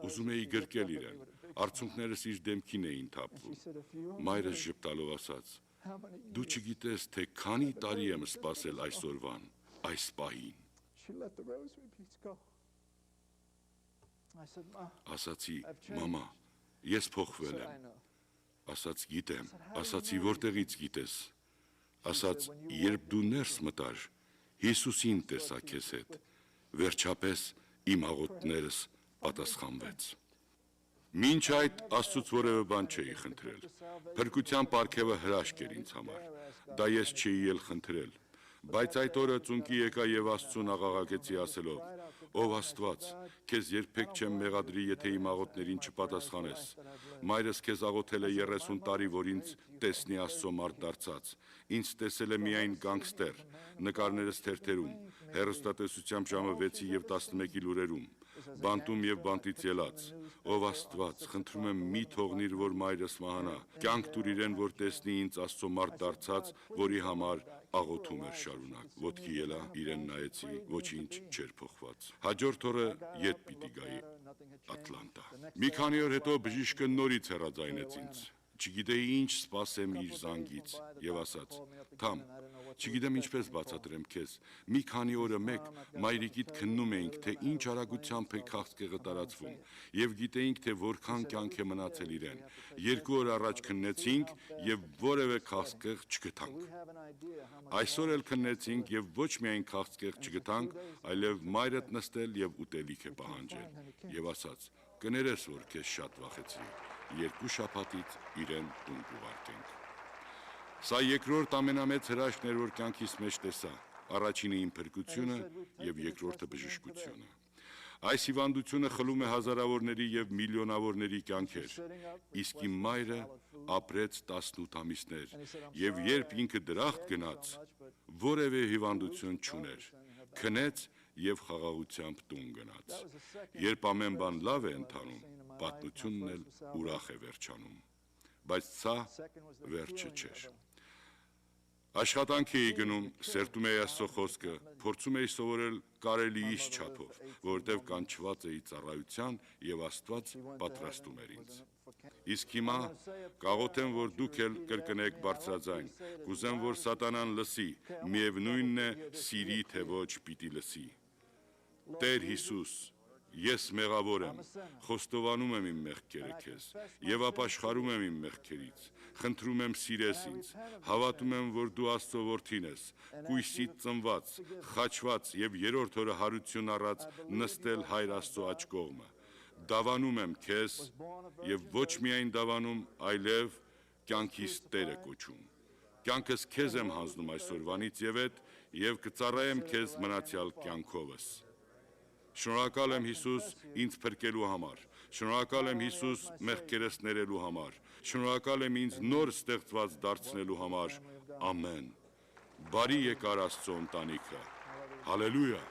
Ուզում էի գրկել իրեն, արցունքներս իր դեմքին էին թափվում։ Մայրս ժպտալով ասաց. «Դու չգիտես, թե քանի տարի եմ սպասել այսօրվան, այս պահին»։ Ասացի. «Մամա, ես փոխվել եմ»։ Ասաց. «Գիտեմ»։ Ասացի. «Որտեղից գիտես»։ Ասաց. «Երբ դու ներս մտար, Հիսուսին տեսա քեզ հետ»։ Վերջապես իմ աղոթներս պատասխանվեց։ Մինչ այդ Աստծուց որևէ բան չէի խնդրել։ Փրկության պարգևը հրաշք էր ինձ համար։ Դա ես չէի էլ խնդրել։ Բայց այդ օրը ծունկի եկա եւ Աստծուն աղաղակեցի ասելով. «Ով Աստված, քեզ երբեք չեմ մեղադրի, եթե իմ աղոթներին չպատասխանես։ Մայրս քեզ աղոթել է 30 տարի, որ ինձ տեսնի Աստծո մարդ դարձած։ Ինձ տեսել է միայն գանգստեր, նկարներս թերթերում, հեռուստատեսությամբ ժամը 6-ի եւ 11-ի լուրերում, բանտում եւ բանտից ելած։ Ով Աստված, խնդրում եմ մի թողնիր, որ մայրս մահանա, կյանք տուր իրեն, որ տեսնի ինձ Աստծո մարդ դարձած, որի համար աղոթում էր շարունակ»։ Ոտքի ելա, իրեն նայեցի, ոչինչ չէր փոխված։ Հաջորդ օրը ետ պիտի գայի Ատլանտա։ Մի քանի օր հետո բժիշկը նորից հեռաձայնեց ինձ։ Չգիտեի ինչ սպասեմ իր զանգից եւ ասաց. «Թամ, չգիտեմ ինչպես բացատրեմ քեզ։ Մի քանի օրը մեկ մայրիկիդ քննում էինք, թե ինչ արագությամբ է քաղցկեղը տարածվում եւ գիտեինք, թե որքան կյանք է մնացել իրեն։ 2 օր առաջ քննեցինք եւ որևէ քաղցկեղ չգտանք։ Այսօր էլ քննեցինք եւ ոչ միայն քաղցկեղ չգտանք, այլև մայրդ նստել եւ ուտելիք է պահանջել եւ ասաց. կներես, որ քեզ շատ վախեցի։ 2 շաբաթից իրեն տուն կուղարկենք»։ Սա երկրորդ ամենամեծ հրաշքն էր, որ կյանքիս մեջ տեսա։ Առաջինը իմ փրկությունը եւ երկրորդը բժշկությունը։ Այս հիվանդությունը խլում է հազարավորների եւ միլիոնավորների կյանքեր։ Իսկ իմ մայրը ապրեց 18 ամիսներ եւ երբ ինքը դրախտ գնաց, որևէ հիվանդություն չուներ։ Քնեց եւ խաղաղությամբ տուն գնաց։ Երբ ամեն բան լավ է ընթանում, պատմությունն էլ ուրախ է վերջանում։ Բայց սա վերջը չէր։ Աշխատանք էի գնում, սերտում էի Աստծո խոսքը, փորձում էի սովորել կարելիիս չափով, որովհետև կանչված էի ծառայության եւ Աստված պատրաստում էր ինձ։ Իսկ հիմա կաղոթեմ, որ դուք էլ կրկնեք բարձրաձայն, կուզեմ, որ սատանան լսի, միևնույնն է, սիրի թե ոչ պիտի լսի։ Տեր Հիսուս, ես մեղավոր եմ, խոստովանում եմ իմ մեղքերը քեզ եւ ապաշխարում եմ իմ մեղքերից։ Խնդրում եմ սիրես ինձ, հավատում եմ, որ դու Աստծո որդին ես, կույսից ծնված, խաչված եւ 3-րդ օրը հարություն առած նստել Հայր Աստծո աջ կողմը։ Դավանում եմ քեզ եւ ոչ միայն դավանում, այլև կյանքիս Տերը կոչում։ Կյանքս քեզ եմ հանձնում այսօրվանից եւ կծառայեմ քեզ մնացյալ կյանքովս։ Շնորհակալ եմ Հիսուս ինձ փրկելու համար։ Շնորհակալ եմ Հիսուս մեղքերս ներելու համար։ Շնորհակալ եմ ինձ նոր ստեղծված դարձնելու համար։ Ամեն։ Բարի եկար Աստծո ընտանիքը։ Հալելույա։